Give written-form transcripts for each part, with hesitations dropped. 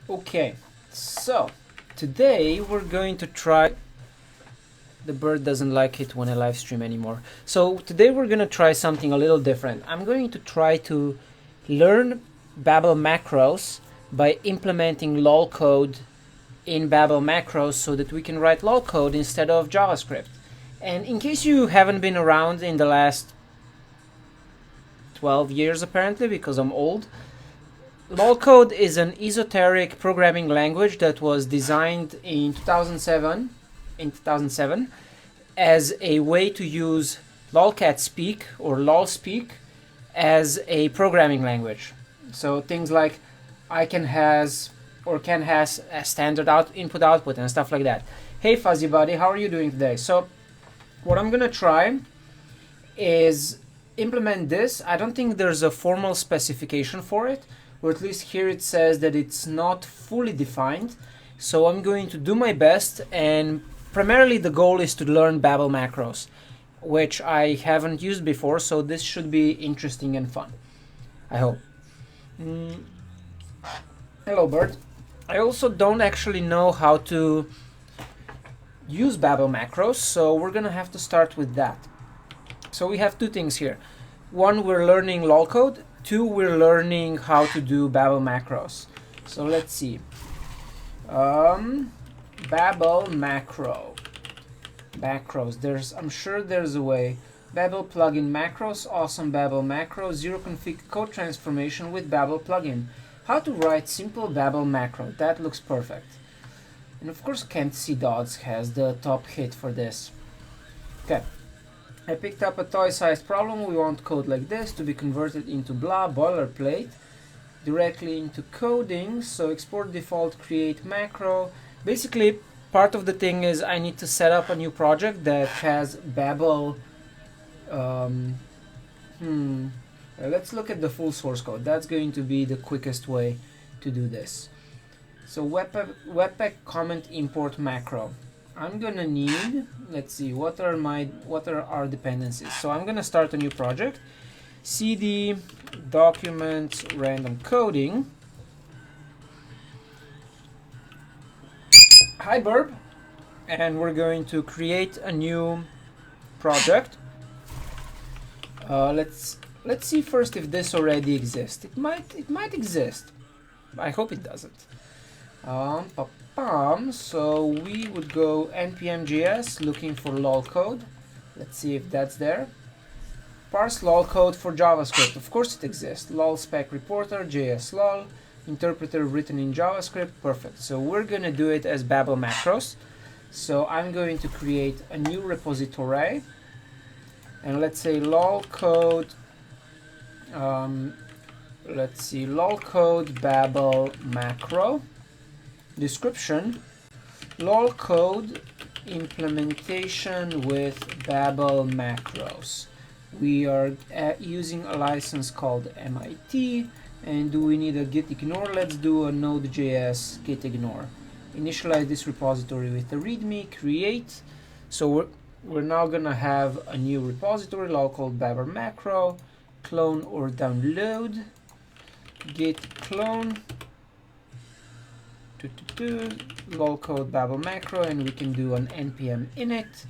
Okay, so today we're going to try. The bird doesn't like it when I live stream anymore. So today we're going to try something a little different. I'm going to try to learn Babel macros by implementing LOLCODE in Babel macros so that we can write LOLCODE instead of JavaScript. And in case you haven't been around in the last 12 years apparently, because I'm old, LOLCODE is an esoteric programming language that was designed in 2007 as a way to use lolcat speak or lol speak as a programming language. So things like I can has or can has a standard input output and stuff like that. Hey fuzzy buddy, how are you doing today? So what I'm gonna try is implement this. I don't think there's a formal specification for it, or at least here it says that it's not fully defined. So I'm going to do my best, and primarily the goal is to learn Babel macros, which I haven't used before, so this should be interesting and fun, I hope. Hello bird. I also don't actually know how to use Babel macros, so we're gonna have to start with that. So we have two things here. One, we're learning LOLCODE. Two, we're learning how to do Babel macros. So let's see. Babel macros. I'm sure there's a way. Babel plugin macros, awesome Babel macro, zero config code transformation with Babel plugin. How to write simple Babel macro. That looks perfect. And of course, Can't See Dots has the top hit for this. Okay. I picked up a toy-sized problem. We want code like this to be converted into blah boilerplate directly into coding. So export default create macro. Basically, part of the thing is I need to set up a new project that has Babel. Let's look at the full source code. That's going to be the quickest way to do this. So webpack comment import macro. I'm gonna need, let's see, what are our dependencies. So I'm gonna start a new project. cd documents random coding. Hi burb. And we're going to create a new project. Let's see first if this already exists. It might exist. I hope it doesn't. So we would go npm.js looking for LOLCODE. Let's see if that's there. Parse LOLCODE for JavaScript. Of course it exists. lol spec reporter js lol interpreter written in JavaScript. Perfect. So we're gonna do it as Babel macros. So I'm going to create a new repository, and let's say LOLCODE. Let's see, LOLCODE Babel macro. Description: LOLCODE implementation with Babel macros. We are using a license called MIT, and do we need a git ignore? Let's do a node.js git ignore. Initialize this repository with a readme, create. So we're now gonna have a new repository, LOLCODE Babel macro, clone or download, git clone, LOLCODE Babel macro, and we can do an npm init,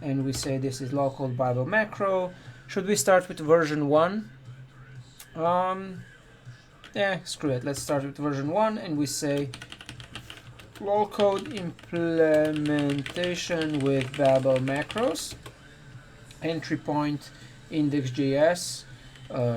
and we say this is LOLCODE Babel macro. Should we start with version 1? Yeah, screw it. Let's start with version 1, and we say LOLCODE implementation with Babel macros. Entry point index.js.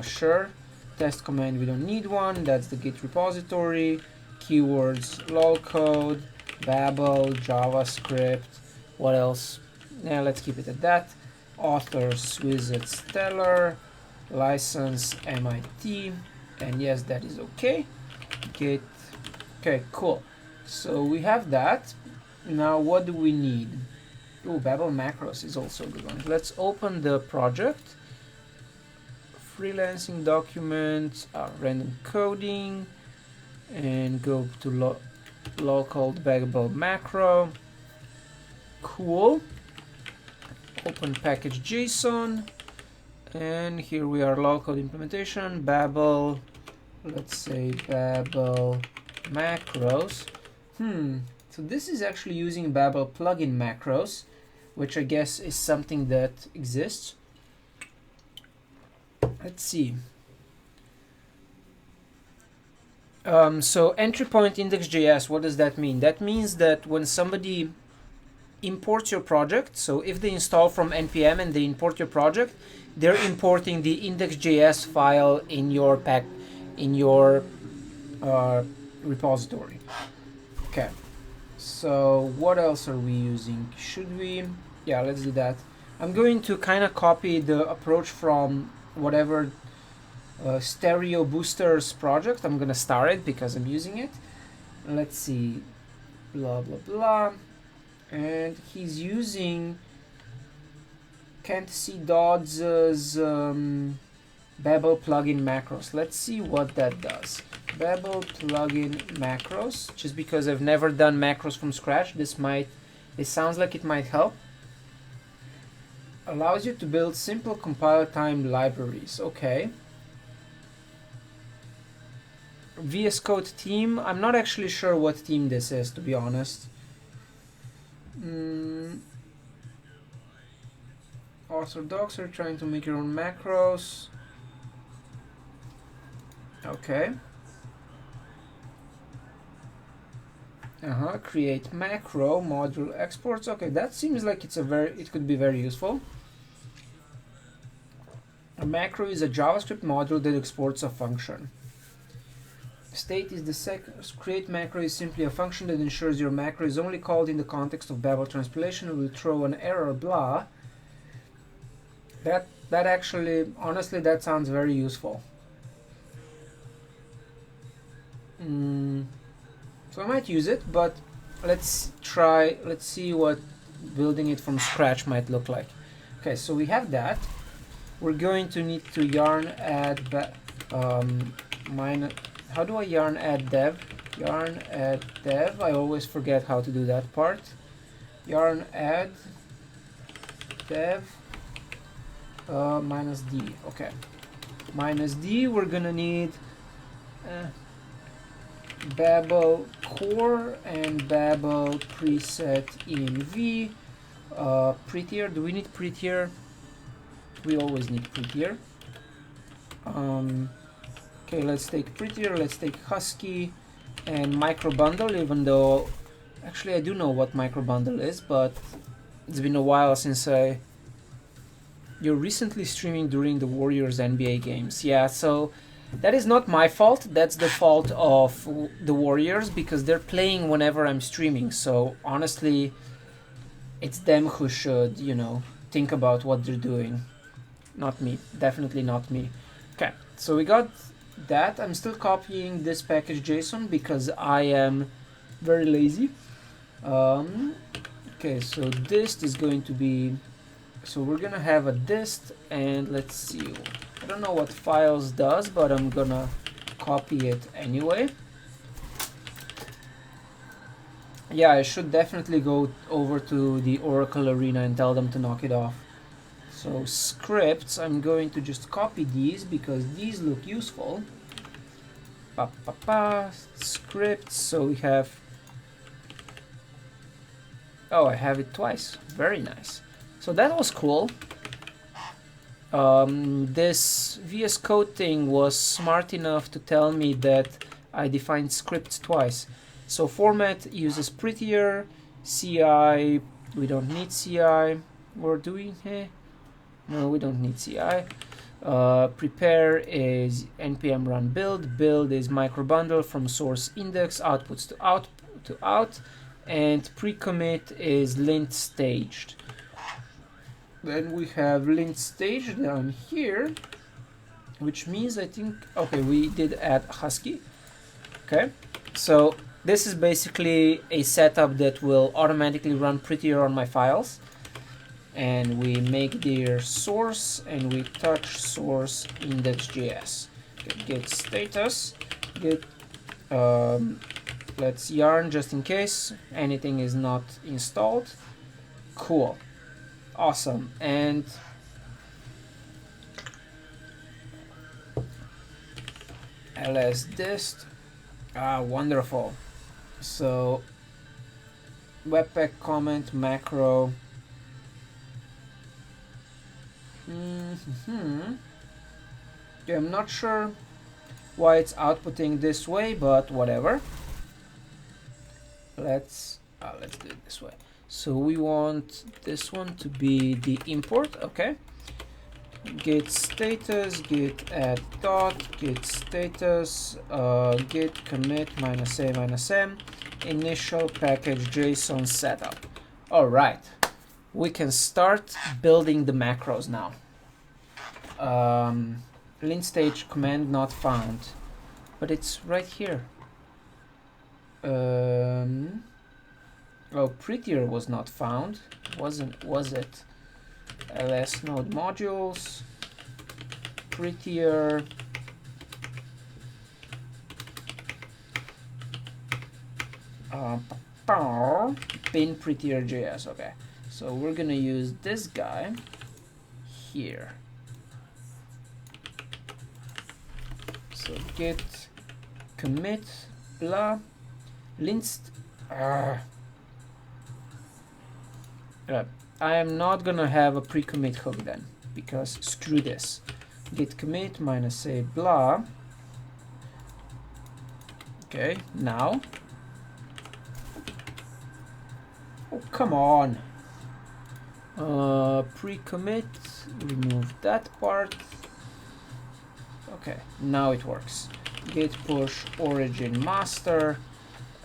Sure. Test command, we don't need one. That's the git repository. Keywords: LOLCODE, Babel, JavaScript. What else? Yeah, let's keep it at that. Author Swizet Stellar. License MIT. And yes, that is okay. Git. Okay, cool. So we have that. Now what do we need? Oh, Babel macros is also a good one. Let's open the project. Freelancing documents, random coding, and go to LOLCODE Babel macro. Cool. Open package JSON, and here we are, LOLCODE implementation, Babel. Let's say Babel macros. So this is actually using Babel plugin macros, which I guess is something that exists. Let's see. So entry point index.js, what does that mean? That means that when somebody imports your project, so if they install from npm and they import your project, they're importing the index.js file in your repository. Okay. So what else are we using? Should we? Yeah, let's do that. I'm going to kind of copy the approach from whatever Stereo Boosters project. I'm gonna start it because I'm using it. Let's see, blah blah blah, and he's using can't see Dodds' Babel plugin macros. Let's see what that does. Babel plugin macros. Just because I've never done macros from scratch, this sounds like it might help. Allows you to build simple compile time libraries. Okay. VS Code theme. I'm not actually sure what theme this is, to be honest. Orthodox are trying to make your own macros. Okay. Create macro module exports. Okay, that seems like it could be very useful. A macro is a JavaScript module that exports a function. State is the second. Create macro is simply a function that ensures your macro is only called in the context of Babel transpilation. It will throw an error, blah. That actually, honestly, that sounds very useful. So I might use it, but let's see what building it from scratch might look like. Okay, so we have that. We're going to need to yarn add how do I yarn add dev? Yarn add dev. I always forget how to do that part. Yarn add dev minus d. Okay, minus d. We're gonna need Babel core and Babel preset env. Prettier. Do we need prettier? We always need prettier. Okay, let's take prettier. Let's take husky and micro bundle. Even though, actually, I do know what micro bundle is, but it's been a while since You're recently streaming during the Warriors NBA games. Yeah, so that is not my fault. That's the fault of the Warriors because they're playing whenever I'm streaming. So honestly, it's them who should, think about what they're doing. Not me. Definitely not me. Okay, so we got that. I'm still copying this package JSON because I am very lazy. Okay, so dist is going to be... So we're gonna have a dist, and let's see. I don't know what files does, but I'm gonna copy it anyway. Yeah, I should definitely go over to the Oracle Arena and tell them to knock it off. So scripts, I'm going to just copy these because these look useful. Scripts, so we have... Oh, I have it twice. Very nice. So that was cool. This VS Code thing was smart enough to tell me that I defined scripts twice. So format uses prettier, CI, we don't need CI, or do we? No, we don't need CI. Prepare is npm run build, build is microbundle from source index, outputs to out, and pre-commit is lint staged. Then we have lint stage down here, which means I think, okay, we did add husky. Okay, so this is basically a setup that will automatically run prettier on my files. And we make their source and we touch source index.js. Okay, get status, get, let's yarn just in case anything is not installed. Cool. Awesome. And ls dist Ah, wonderful. So webpack comment macro. Yeah, I'm not sure why it's outputting this way, but whatever. Let's do it this way. So we want this one to be the import. Okay. Git status, git add dot, git status, git commit -a -m, initial package JSON setup. All right, we can start building the macros now. Lint stage command not found, but it's right here. Oh, prettier was not found, was it? ls node modules, prettier, bin prettier.js. Okay, so we're gonna use this guy here. So git commit blah linst. I am not gonna have a pre-commit hook then, because screw this. Git commit -a blah. Okay, now. Oh, come on. Pre-commit, remove that part. Okay, now it works. Git push origin master.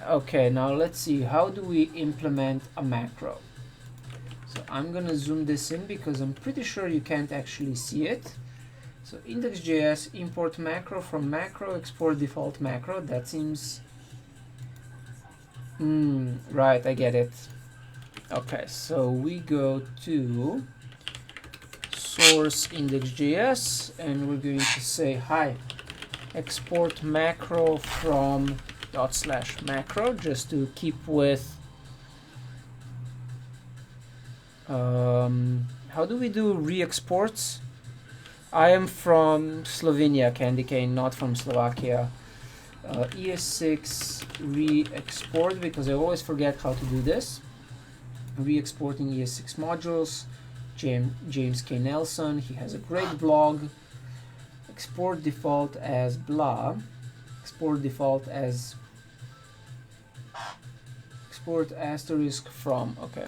Okay, now let's see, how do we implement a macro? So I'm gonna zoom this in because I'm pretty sure you can't actually see it. So index.js import macro from macro, export default macro. That seems right, I get it. Okay, so we go to source index.js and we're going to say hi, export macro from /macro, just to keep with how do we do re-exports? I am from Slovenia, Candy Cane, not from Slovakia. ES6 re-export, because I always forget how to do this. Re-exporting ES6 modules. James K. Nelson, he has a great blog. Export default as blah. Export default as export asterisk from, okay.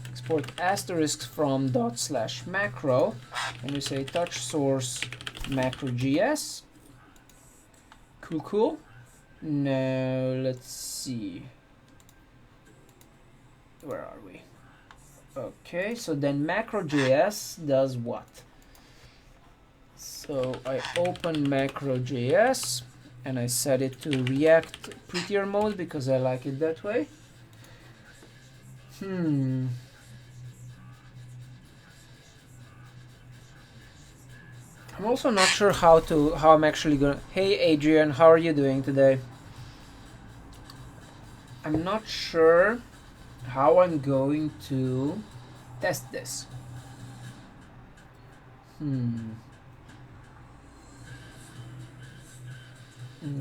Export asterisk from /macro, and we say touch source macro.js. Cool. Now let's see. Where are we? Okay, so then macro.js does what? So I open macro.js and I set it to React prettier mode because I like it that way. I'm also not sure how I'm actually gonna. Hey Adrian, how are you doing today? I'm not sure how I'm going to test this.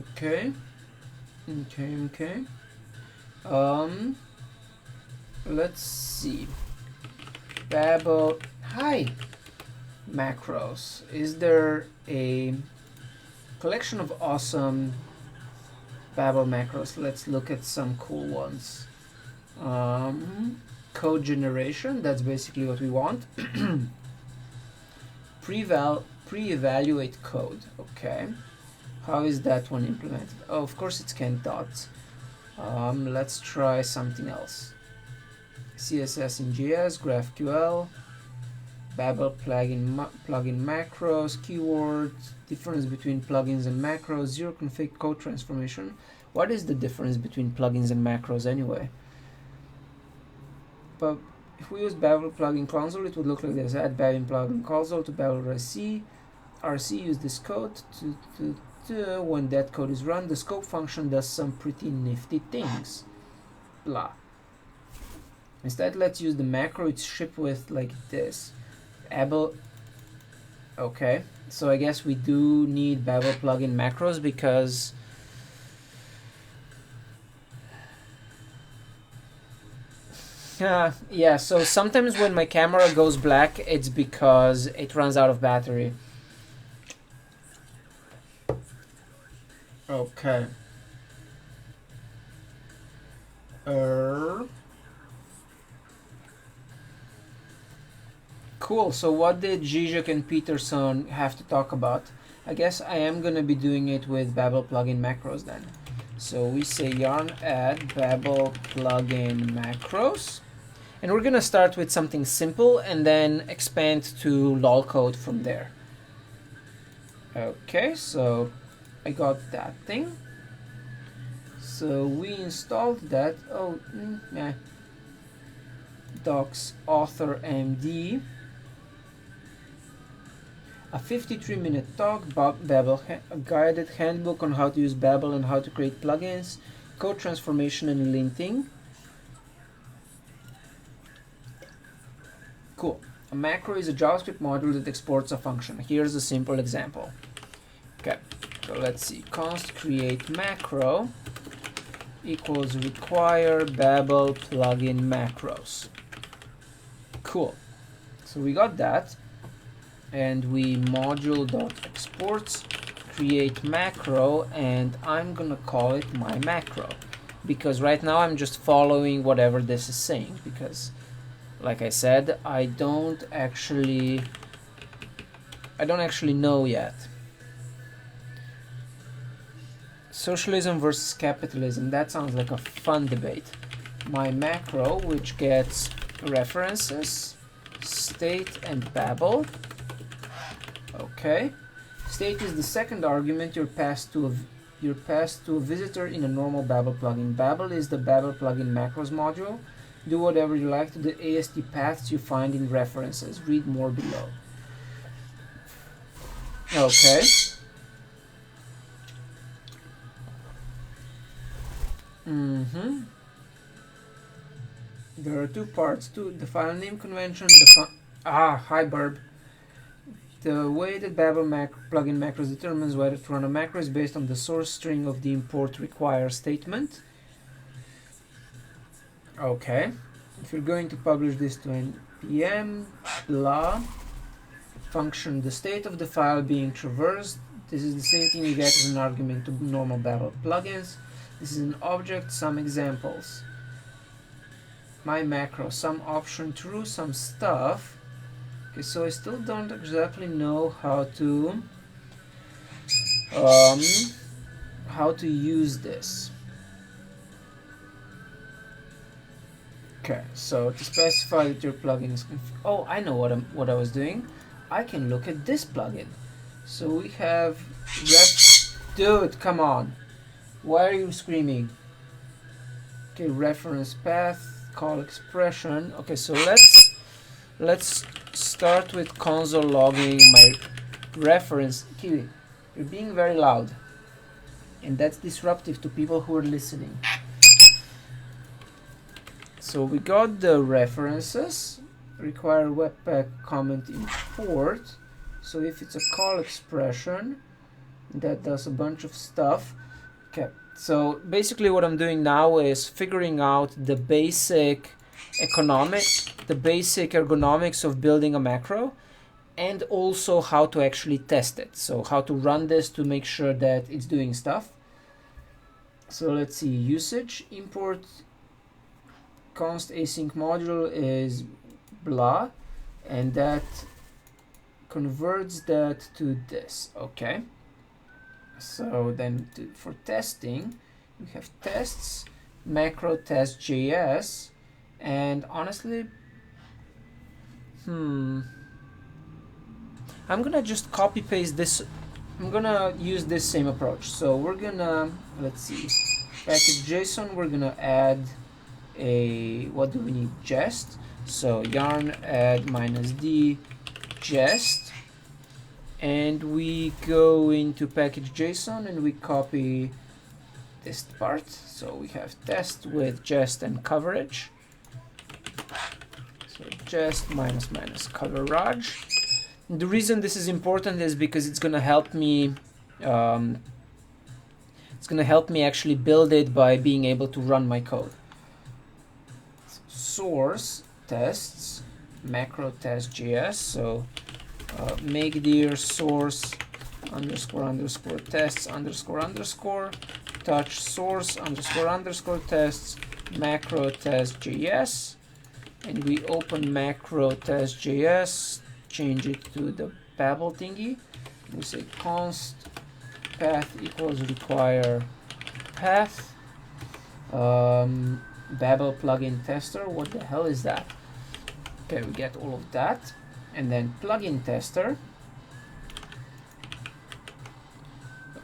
Okay. Let's see. Babel. Hi. Macros. Is there a collection of awesome Babel macros? Let's look at some cool ones. Code generation, that's basically what we want. Pre-evaluate code. Okay, how is that one implemented? Oh, of course it's canned dots. Let's try something else. CSS in JS, GraphQL, Babel plugin macros, keywords, difference between plugins and macros, zero config code transformation. What is the difference between plugins and macros anyway? But if we use Babel plugin console, it would look like this. Add Babel plugin console to Babel RC. Use this code to when that code is run, the scope function does some pretty nifty things. Blah. Instead, let's use the macro. It's shipped with like this. Babel. Okay, so I guess we do need Babel plugin macros because Yeah, so sometimes when my camera goes black, it's because it runs out of battery. Okay. Cool. So what did Zizek and Peterson have to talk about? I guess I am gonna be doing it with Babel plugin macros then. So we say yarn add Babel plugin macros. And we're gonna start with something simple and then expand to LOLCODE from there. Okay, so I got that thing. So we installed that. Oh, yeah. Docs author MD. A 53-minute talk, Babel, a guided handbook on how to use Babel and how to create plugins, code transformation and linting. Cool. A macro is a JavaScript module that exports a function. Here's a simple example. Okay, so let's see. Const create macro equals require Babel plugin macros. Cool. So we got that. And we module.exports create macro, and I'm gonna call it my macro, because right now I'm just following whatever this is saying, because like I said, I don't actually know yet. Socialism versus capitalism, that sounds like a fun debate. My macro, which gets references, state and Babel. Okay, state is the second argument you're passed to a visitor in a normal Babel plugin. Babel is the Babel plugin macros module. Do whatever you like to the AST paths you find in references. Read more below. Okay. There are two parts to the file name convention. Hi Burb. The way that Babel plugin macros determines whether to run a macro is based on the source string of the import require statement. Okay. If you're going to publish this to npm blah function, the state of the file being traversed, this is the same thing you get as an argument to normal Babel plugins. This is an object, some examples. My macro, some option true, some stuff. Okay, so I still don't exactly know how to use this. Okay, so to specify that your plugin is oh, I know what I was doing. I can look at this plugin. So we have dude, come on. Why are you screaming? Okay, reference path, call expression. Okay, so let's start with console logging my reference. Kiwi, you're being very loud, and that's disruptive to people who are listening. So we got the references, require webpack comment import. So if it's a call expression, that does a bunch of stuff. Okay, so basically what I'm doing now is figuring out the basic ergonomics of building a macro, and also how to actually test it. So how to run this to make sure that it's doing stuff. So let's see, usage, import const async module is blah, and that converts that to this. Okay. So then for testing, we have tests, macro test.js, and honestly, I'm gonna just copy paste this. I'm gonna use this same approach. So we're gonna, let's see, package JSON, we're gonna add a, what do we need, jest. So yarn add -d jest, and we go into package JSON and we copy this part. So we have test with jest and coverage. So jest -- coverage. And the reason this is important is because it's gonna help me actually build it by being able to run my code. source tests macro test.js. So make dir source underscore underscore tests underscore underscore touch source underscore underscore tests macro test.js, and we open macro test.js, change it to the Babel thingy. We say const path equals require path. Babel plugin tester, what the hell is that? Okay, we get all of that. And then plugin tester,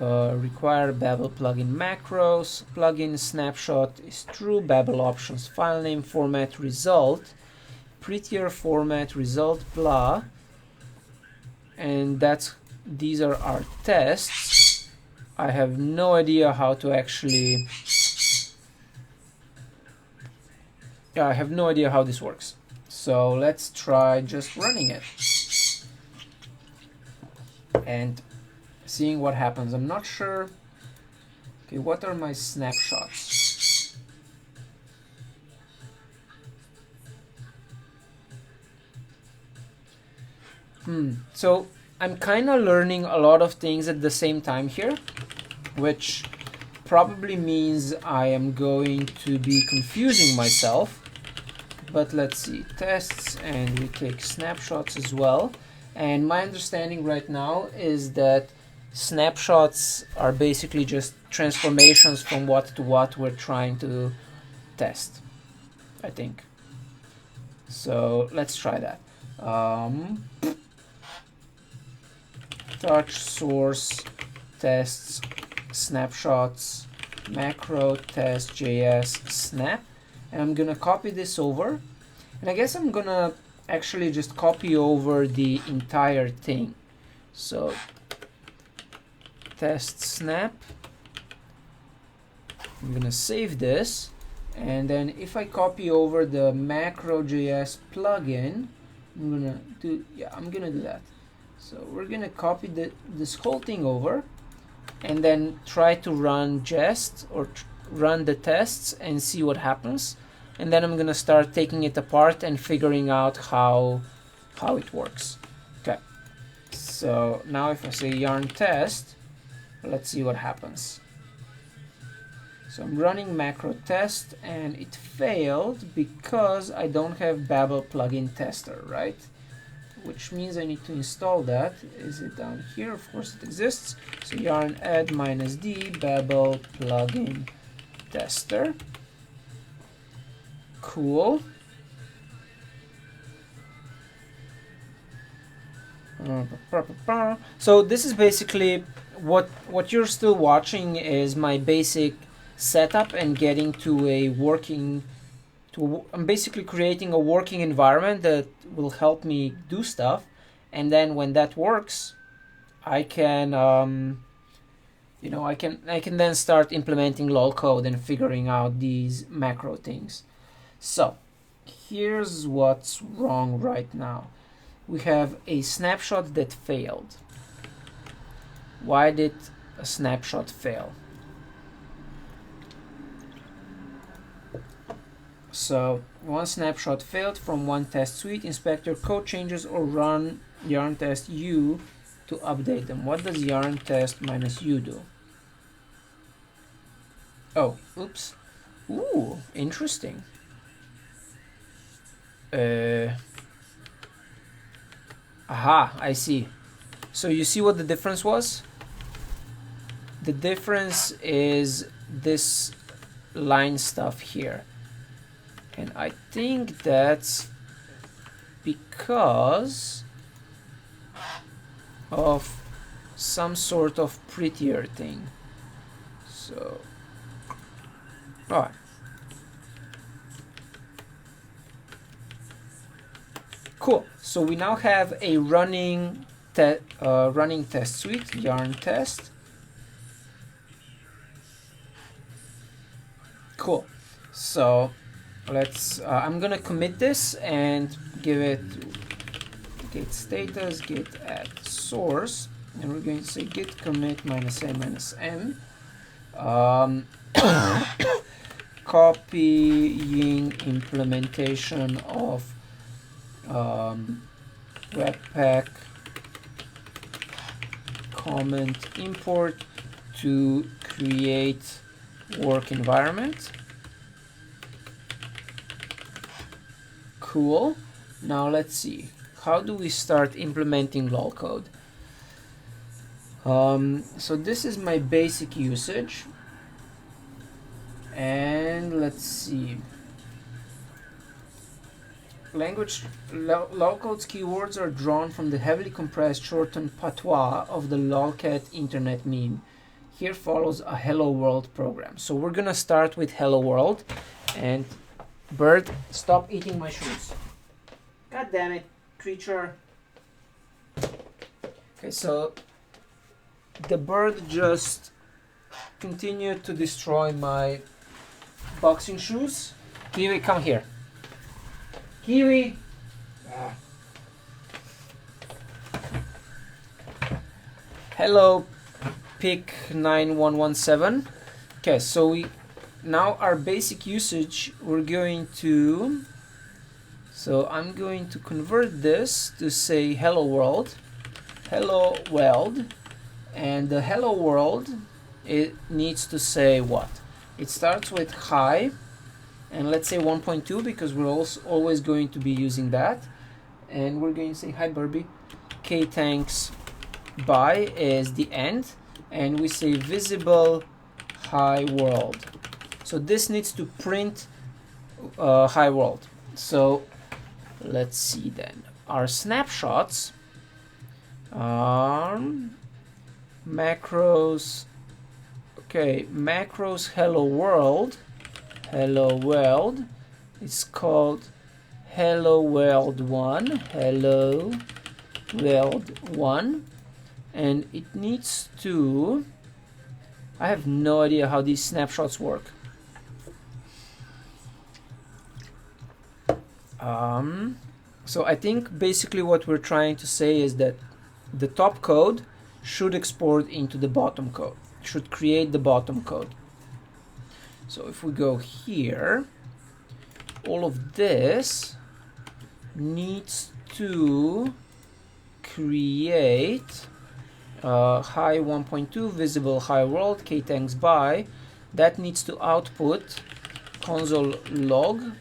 require Babel plugin macros, plugin snapshot is true, Babel options, file name, format, result, prettier format, result, blah. And these are our tests. I have no idea how to actually, I have no idea how this works. So let's try just running it and seeing what happens. I'm not sure. Okay, what are my snapshots? So I'm kind of learning a lot of things at the same time here, which probably means I am going to be confusing myself. But let's see, tests, and we take snapshots as well. And my understanding right now is that snapshots are basically just transformations from what to what we're trying to test, I think. So let's try that. Touch source tests snapshots macro test.js snap. And I'm gonna copy this over, and I guess I'm gonna actually just copy over the entire thing. So test snap, I'm gonna save this, and then if I copy over the macro.js plugin, I'm gonna do that. So we're gonna copy this whole thing over, and then try to run jest or run the tests and see what happens, and then I'm gonna start taking it apart and figuring out how it works. Okay, so now if I say yarn test, let's see what happens. So I'm running macro test and it failed because I don't have Babel plugin tester, right? Which means I need to install that. Is it down here? Of course it exists. So yarn add -d Babel plugin tester. Cool. So this is basically what you're still watching is my basic setup and getting to a working I'm basically creating a working environment that will help me do stuff, and then when that works, I can I can then start implementing LOLCODE and figuring out these macro things. So here's what's wrong right now. We have a snapshot that failed. Why did a snapshot fail? So one snapshot failed from one test suite. Inspect your code changes or run yarn test u to update them. What does yarn test -u do? Oh, oops. Ooh, interesting. Aha, I see. So you see what the difference was? The difference is this line stuff here. And I think that's because of some sort of prettier thing. So, alright. Cool. So we now have a running test suite, yarn test. Cool. So let's I'm gonna commit this and give it git status git add source, and we're going to say git commit -a -m. copying implementation of Webpack comment import to create work environment. Cool. Now let's see. How do we start implementing LOLCODE? So this is my basic usage. And let's see. LOLCODE's keywords are drawn from the heavily compressed shortened patois of the lolcat internet meme. Here follows a hello world program. So we're gonna start with hello world. And bird, stop eating my shoes. God damn it, creature. Okay, so the bird just continued to destroy my boxing shoes. Kiwi, come here. Kiwi. Hello, pick 9117. Okay, so now our basic usage, we're going to, so I'm going to convert this to say hello world, and the hello world, it needs to say what? It starts with hi, and let's say 1.2 because we're also always going to be using that, and we're going to say hi Burby. Okay, thanks, bye is the end, and we say visible hi world. So this needs to print hi world. So let's see then. Our snapshots are macros. Okay, macros hello world. Hello world. It's called hello world 1. Hello world 1. And it needs to, I have no idea how these snapshots work. So I think basically what we're trying to say is that the top code should export into the bottom code, should create the bottom code. So if we go here, all of this needs to create hi 1.2 visible hi world, k thanks bye. That needs to output console log.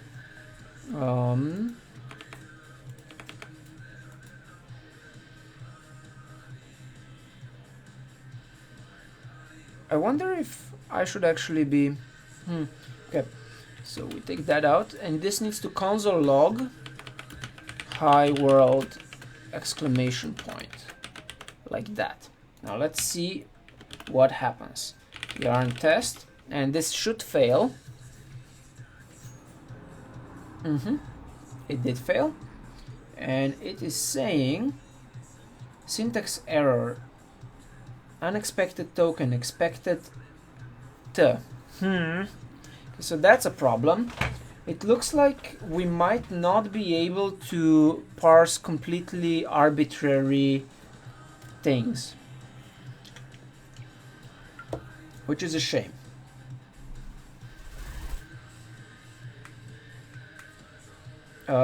I wonder if I should actually be okay, so we take that out, and this needs to console log hi world exclamation point, like that. Now let's see what happens. Yarn test, and this should fail. It did fail, and it is saying syntax error, unexpected token, expected to. So that's a problem. It looks like we might not be able to parse completely arbitrary things, which is a shame.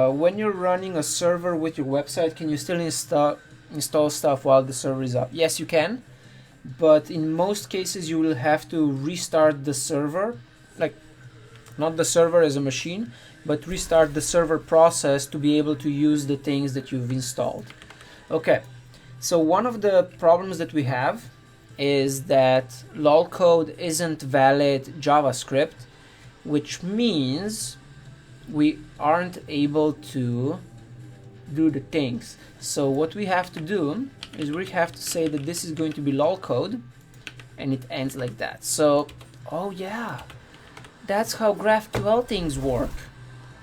When you're running a server with your website, can you still install stuff while the server is up? Yes, you can, but in most cases you will have to restart the server, like not the server as a machine, but restart the server process to be able to use the things that you've installed. Okay, so one of the problems that we have is that LOLCODE isn't valid JavaScript, which means we aren't able to do the things. So what we have to do is we have to say that this is going to be LOLCODE, and it ends like that. So, oh yeah, that's how GraphQL things work.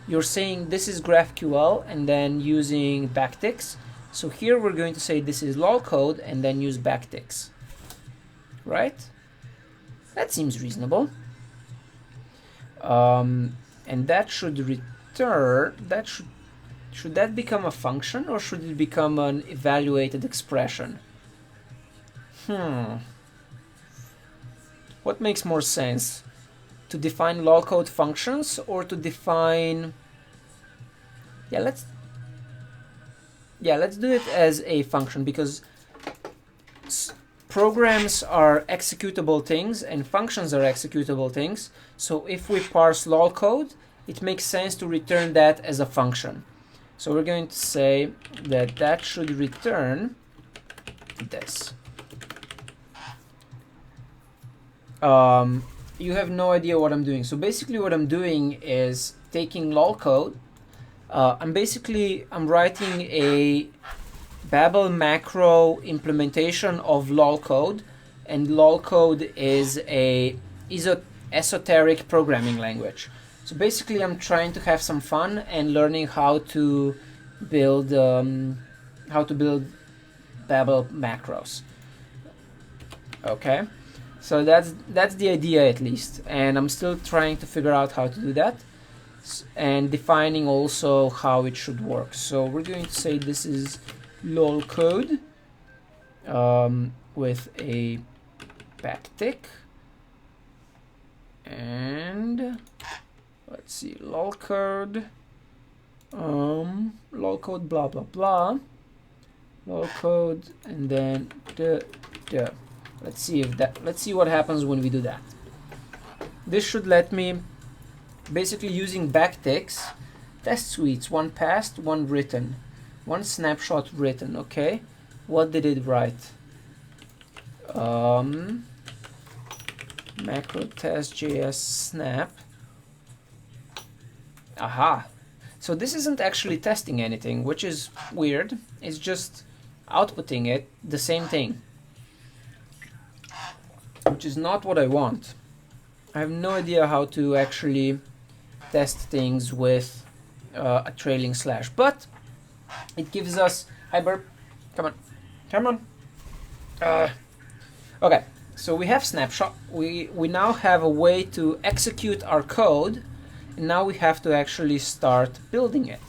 You're saying this is GraphQL and then using backticks. So here we're going to say this is LOLCODE and then use backticks, right? That seems reasonable. And that should return, that should that become a function, or should it become an evaluated expression? What makes more sense? to define LOLCODE functions or to define... let's do it as a function, because programs are executable things and functions are executable things. So if we parse LOLCODE, it makes sense to return that as a function. So we're going to say that that should return this. You have no idea what I'm doing. So basically what I'm doing is taking LOLCODE. I'm writing a Babel macro implementation of LOLCODE, and LOLCODE is a esoteric programming language. So basically I'm trying to have some fun and learning how to build Babel macros. Okay, so that's the idea, at least, and I'm still trying to figure out how to do that and defining also how it should work. So we're going to say this is LOLCODE with a backtick, and let's see, LOLCODE LOLCODE blah blah blah, LOLCODE, and then let's see what happens when we do that. This should let me, basically using backticks, test suites, one passed, one written, one snapshot written. Okay, what did it write? Macro test.js snap. Aha. So this isn't actually testing anything, which is weird. It's just outputting it, the same thing, which is not what I want. I have no idea how to actually test things with a trailing slash, but it gives us... Hi, Burp. Come on. Okay, so we have snapshot. We now have a way to execute our code, and now we have to actually start building it.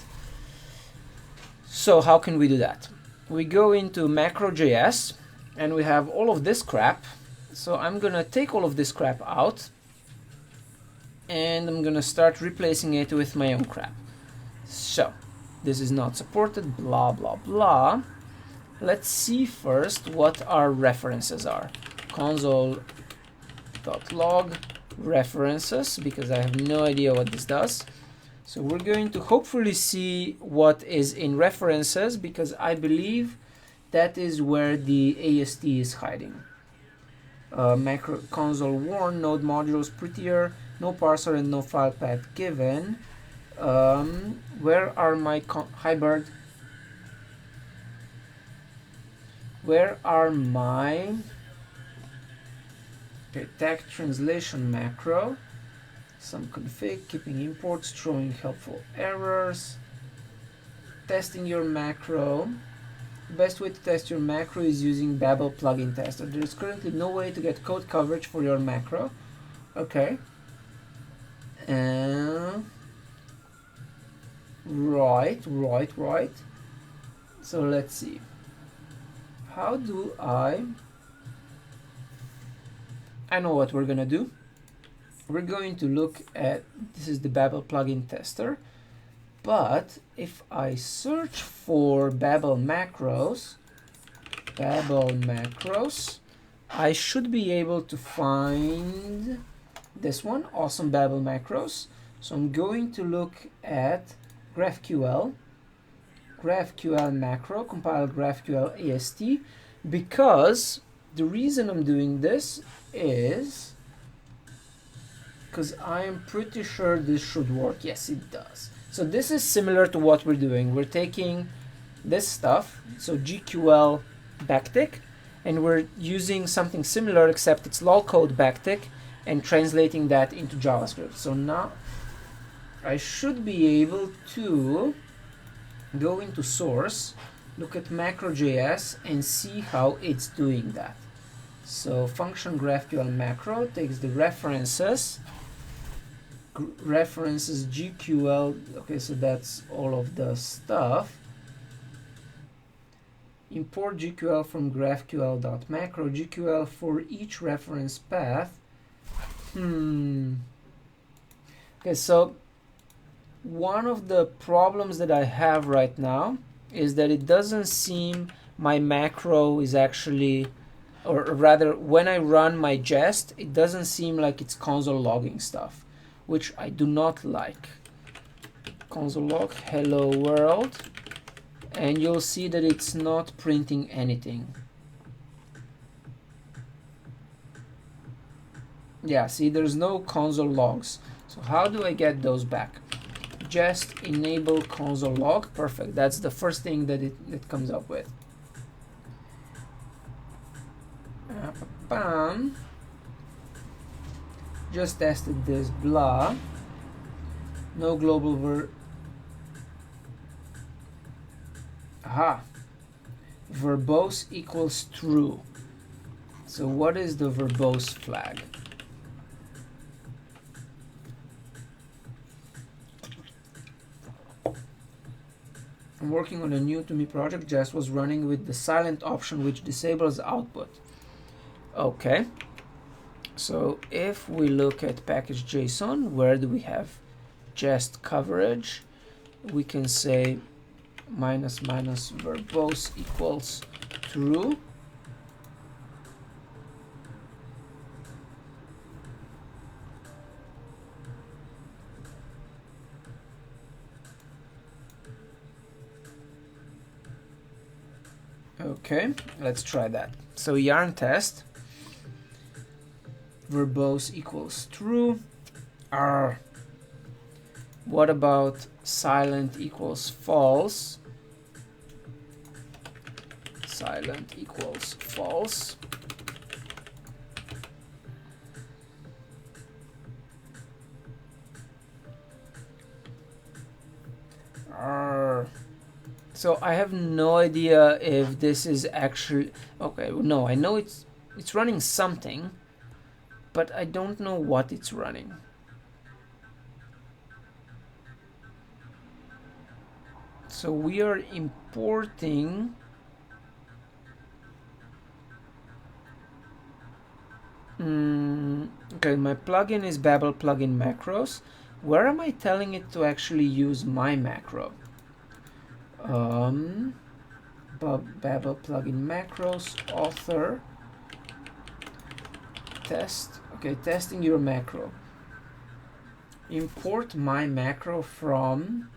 So how can we do that? We go into macro.js, and we have all of this crap. So I'm gonna take all of this crap out, and I'm gonna start replacing it with my own crap. So this is not supported, blah blah blah. Let's see first what our references are. Console.log references, because I have no idea what this does. So we're going to hopefully see what is in references, because I believe that is where the AST is hiding. Macro console warn, node modules prettier, no parser and no file path given. Where are my hi bird? Where are my tag translation macro? Some config, keeping imports, throwing helpful errors, testing your macro. The best way to test your macro is using Babel plugin tester. There is currently no way to get code coverage for your macro. Okay. Right. So let's see. How do I know what we're gonna do. We're going to look at, this is the Babel plugin tester, but if I search for Babel macros, I should be able to find this one, awesome Babel macros. So I'm going to look at GraphQL macro, compile GraphQL AST, because the reason I'm doing this is because I'm pretty sure this should work. Yes, it does. So this is similar to what we're doing. We're taking this stuff, so GQL backtick, and we're using something similar, except it's LOLCODE backtick, and translating that into JavaScript. So now I should be able to go into source, look at macro.js, and see how it's doing that. So function GraphQL macro takes the references GQL. Okay, so that's all of the stuff. Import GQL from GraphQL.macro, GQL for each reference path. Okay, so one of the problems that I have right now is that it doesn't seem my macro is actually, or rather when I run my jest, it doesn't seem like it's console logging stuff, which I do not like. Console log hello world, and you'll see that it's not printing anything. Yeah, see, there's no console logs. So how do I get those back? Just enable console log. Perfect. That's the first thing that it comes up with. Just tested this, blah. No global verbose equals true. So what is the verbose flag? I'm working on a new to me project. Just was running with the silent option which disables output. Okay, so if we look at package.json, where do we have jest coverage? We can say minus verbose equals true. Okay, let's try that. So yarn test, verbose equals true. What about silent equals false? Silent equals false. So I have no idea if this is actually okay. No, I know it's running something, but I don't know what it's running. So we are importing okay, my plugin is Babel plugin macros. Where am I telling it to actually use my macro? Babel plugin macros author test. Okay, testing your macro. Import my macro from.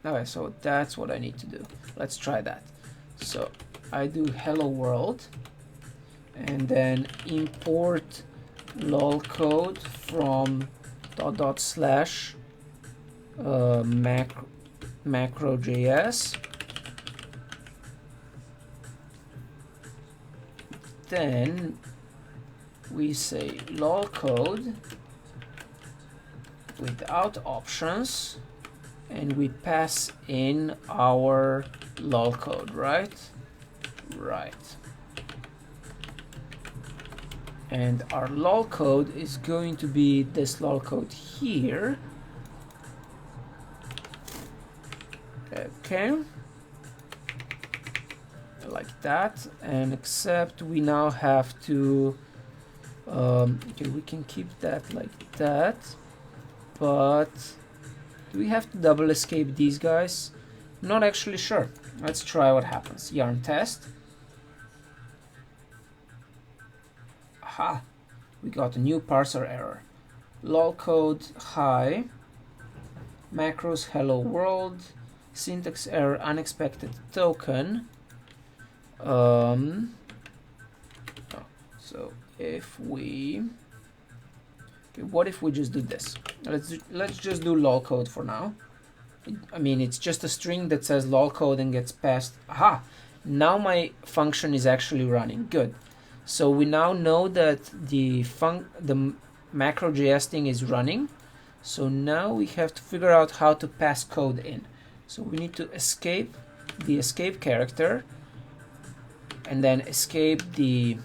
Okay, so that's what I need to do. Let's try that. So I do hello world and then import LOLCODE from // macro.js. Then we say LOLCODE without options, and we pass in our LOLCODE, right? Right. And our LOLCODE is going to be this LOLCODE here. Okay, like that, and except we now have to okay, we can keep that like that, but do we have to double escape these guys? Not actually sure. Let's try what happens. Yarn test. Aha, we got a new parser error. LOLCODE hi, macros hello world, syntax error unexpected token. So if we, okay, what if we just do this? Let's just do LOLCODE for now. I mean, it's just a string that says LOLCODE and gets passed. Aha! Now my function is actually running. Good. So we now know that the macro.js thing is running. So now we have to figure out how to pass code in. So we need to escape the escape character and then escape the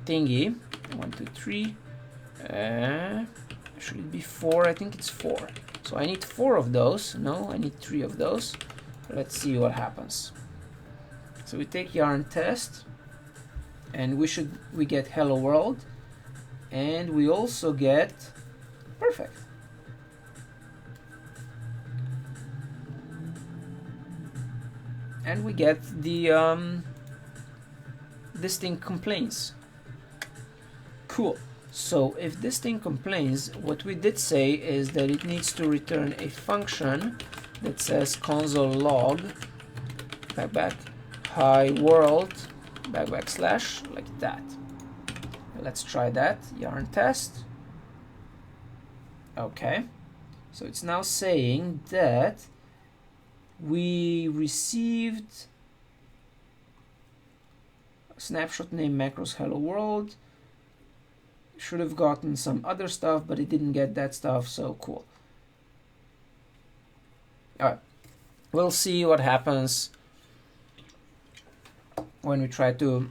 thingy. 1, 2, 3. Should it be 4? I think it's 4. So I need 4 of those. No, I need 3 of those. Let's see what happens. So we take yarn test, and we get hello world, and we also get perfect. And we get the this thing complains. Cool. So if this thing complains, what we did say is that it needs to return a function that says console log hi world / like that. Let's try that. Yarn test. Okay. So it's now saying that we received a snapshot name macros hello world. Should have gotten some other stuff, but it didn't get that stuff, so cool. Alright, we'll see what happens when we try to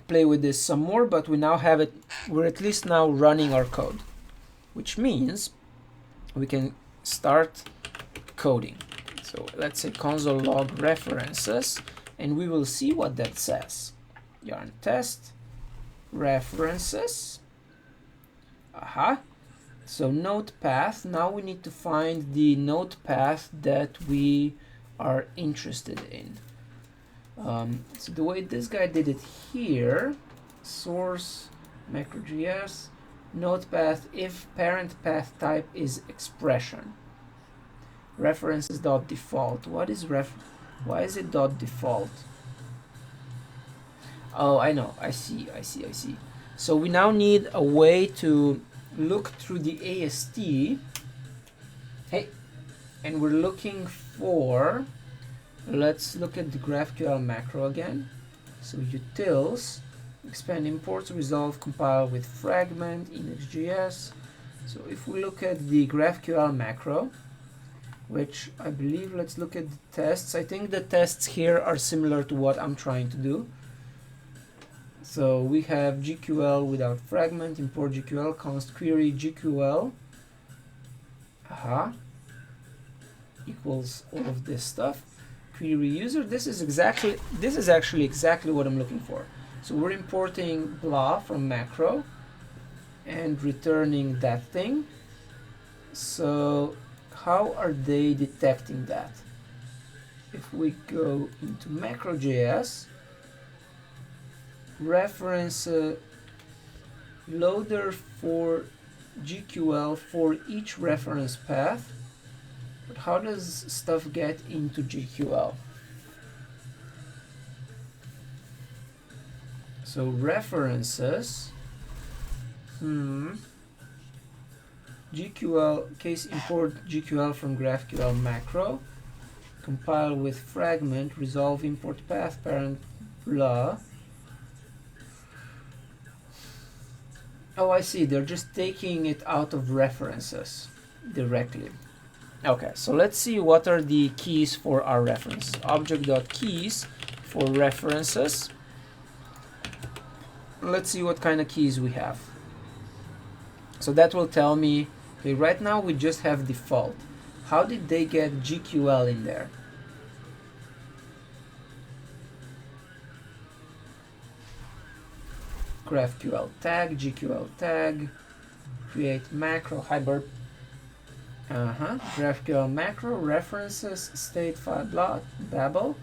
play with this some more, but we now have it, we're at least now running our code, which means we can start coding. So let's say console log references, and we will see what that says. Yarn test references. Aha. So node path. Now we need to find the node path that we are interested in. So the way this guy did it here, source macro.js node path if parent path type is expression. References dot default. What is why is it dot default? Oh, I know. I see. So we now need a way to look through the AST. Hey, and we're looking for, let's look at the GraphQL macro again. So utils, expand imports, resolve, compile with fragment, index.js. So if we look at the GraphQL macro, which I believe, let's look at the tests. I think the tests here are similar to what I'm trying to do. So we have GQL without fragment, import GQL, const query GQL, equals all of this stuff. Query user, this is actually exactly what I'm looking for. So we're importing blah from macro and returning that thing. So how are they detecting that? If we go into macro.js, reference loader for GQL for each reference path. But how does stuff get into GQL? So references, GQL case import GQL from GraphQL macro, compile with fragment, resolve import path parent blah. Oh, I see. They're just taking it out of references directly. Okay, so let's see what are the keys for our reference. Object.keys for references. Let's see what kind of keys we have. So that will tell me, okay, right now we just have default. How did they get GQL in there? GraphQL tag, GQL tag, create macro, hybrid, GraphQL macro, references, state file blah, Babel.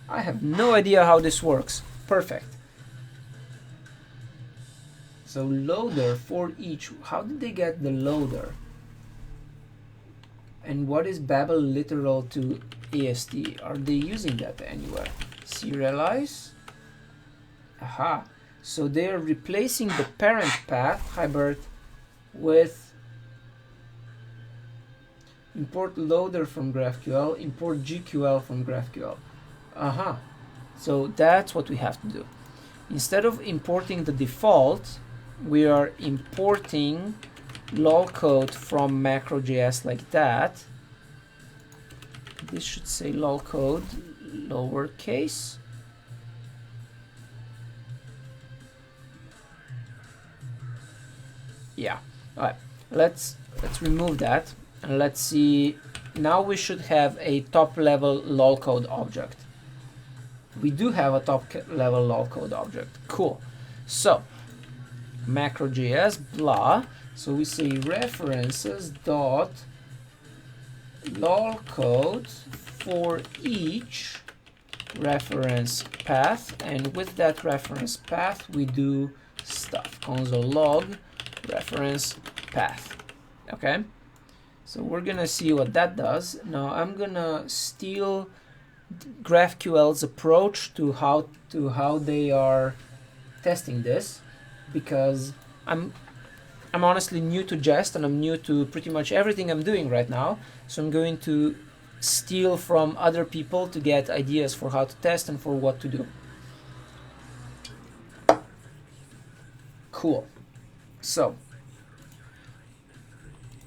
I have no idea how this works. Perfect. So loader for each, how did they get the loader? And what is Babel literal to AST? Are they using that anywhere? Serialize? Aha. So they're replacing the parent path, hybrid, with import loader from GraphQL, import GQL from GraphQL. So that's what we have to do. Instead of importing the default, we are importing LOLCODE from macro.js like that. This should say LOLCODE lowercase. Yeah. All right. Let's remove that And let's see, now we should have a top level LOLCODE object. We do have a top level LOLCODE object. Cool. So macro.js blah. So we say references dot LOLCODE for each reference path, and with that reference path we do stuff. Console log reference path. Okay, so we're gonna see what that does. Now I'm gonna steal GraphQL's approach to how they are testing this, because I'm honestly new to Jest and I'm new to pretty much everything I'm doing right now. So I'm going to steal from other people to get ideas for how to test and for what to do. Cool. So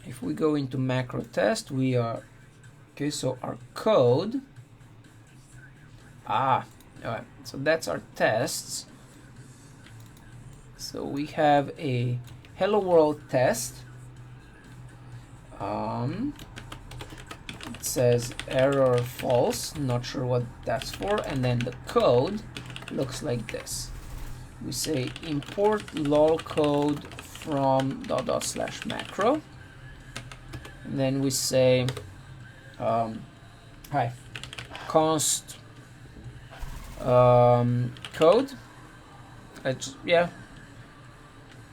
if we go into macro test, we are okay. So our code. Alright, so that's our tests. So we have a hello world test. It says error false, not sure what that's for, and then the code looks like this. We say import lolcode from /macro, and then we say hi const code.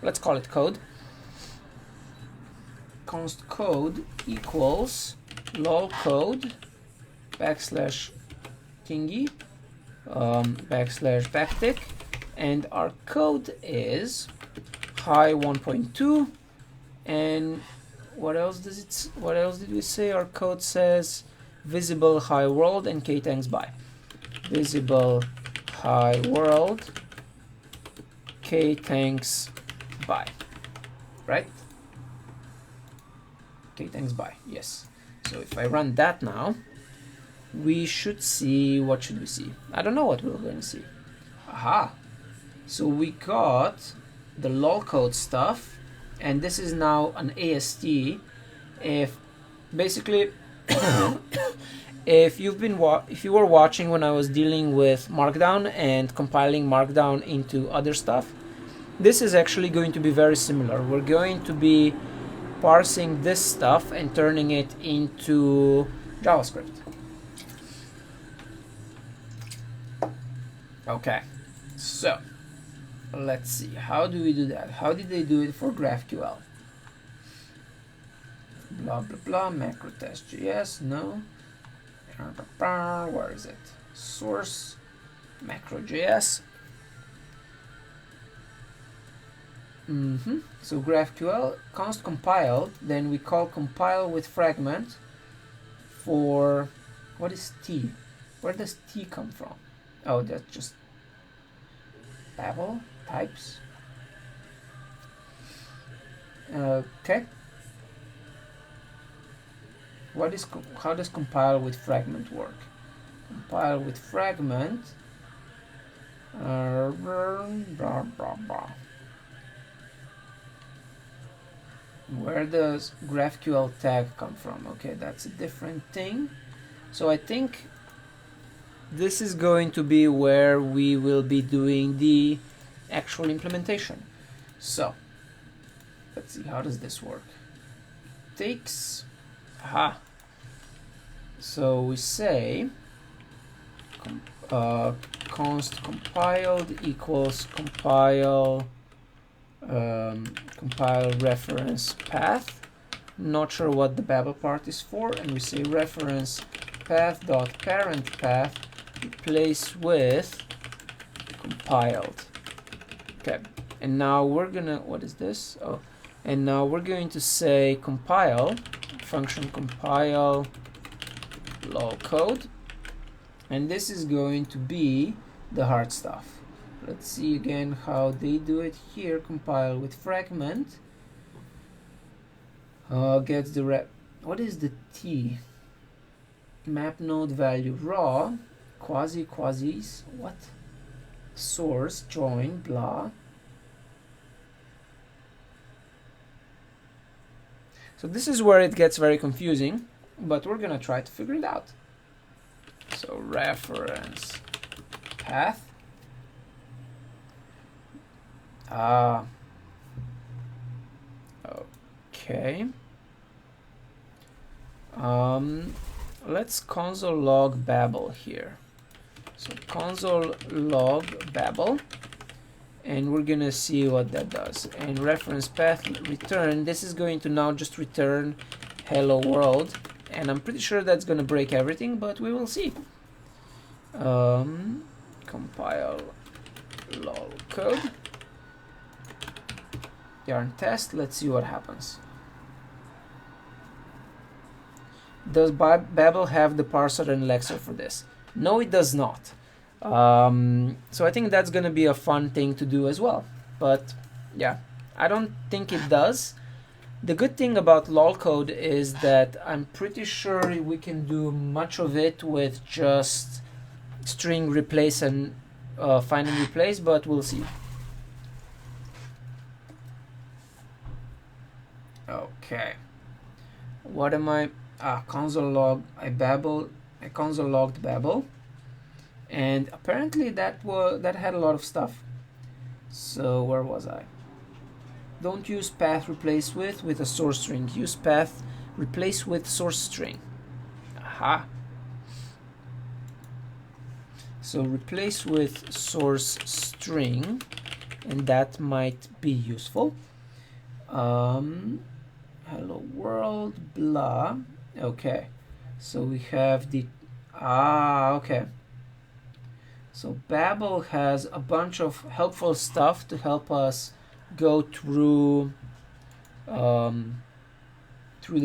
Let's call it code. Const code equals lolcode backslash thingy backslash backtick, and our code is hi 1.2. And what else did we say? Our code says visible hi world and k thanks bye. Visible hi world k thanks bye, right? Okay, thanks bye. Yes. So if I run that now, we should see, what should we see? I don't know what we're going to see. Aha. So we got the lolcode stuff, and this is now an AST. If basically if you were watching when I was dealing with Markdown and compiling Markdown into other stuff, this is actually going to be very similar. We're going to be parsing this stuff and turning it into JavaScript. Okay, so let's see, how do we do that? How did they do it for GraphQL? Blah blah blah, macro test.js, no. Where is it? Source, macro.js. So GraphQL const compiled, then we call compile with fragment for, what is T? Where does T come from? Oh, that's just Babel types. Okay. How does compile with fragment work? Compile with fragment. Where does GraphQL tag come from? Okay, that's a different thing. So I think this is going to be where we will be doing the actual implementation. So let's see, how does this work? Takes, so we say const compiled equals compile compile reference path. Not sure what the Babel part is for, and we say reference path dot parent path replace with compiled. Okay, and now we're gonna, what is this? Oh, and now we're going to say compile function compile lolcode, and this is going to be the hard stuff. Let's see again how they do it here. Compile with fragment. Gets the what is the T? Map node value raw quasis, what? Source join blah. So this is where it gets very confusing, but we're gonna try to figure it out. So reference path. Okay. Let's console log Babel here. So console log Babel, and we're gonna see what that does. And reference path return, this is going to now just return hello world, and I'm pretty sure that's gonna break everything, but we will see. Compile LOLCODE yarn test. Let's see what happens. Does Babel have the parser and lexer for this? No, it does not. So I think that's gonna be a fun thing to do as well. But yeah, I don't think it does. The good thing about LOLCODE is that I'm pretty sure we can do much of it with just string replace and find and replace, but we'll see. Okay. What am I? Console log. I console logged Babel, and apparently that had a lot of stuff. So where was I? Don't use path replace with a source string. Use path replace with source string. Aha. So replace with source string, and that might be useful. Hello world, blah. Okay, so we have the okay. So Babel has a bunch of helpful stuff to help us go through the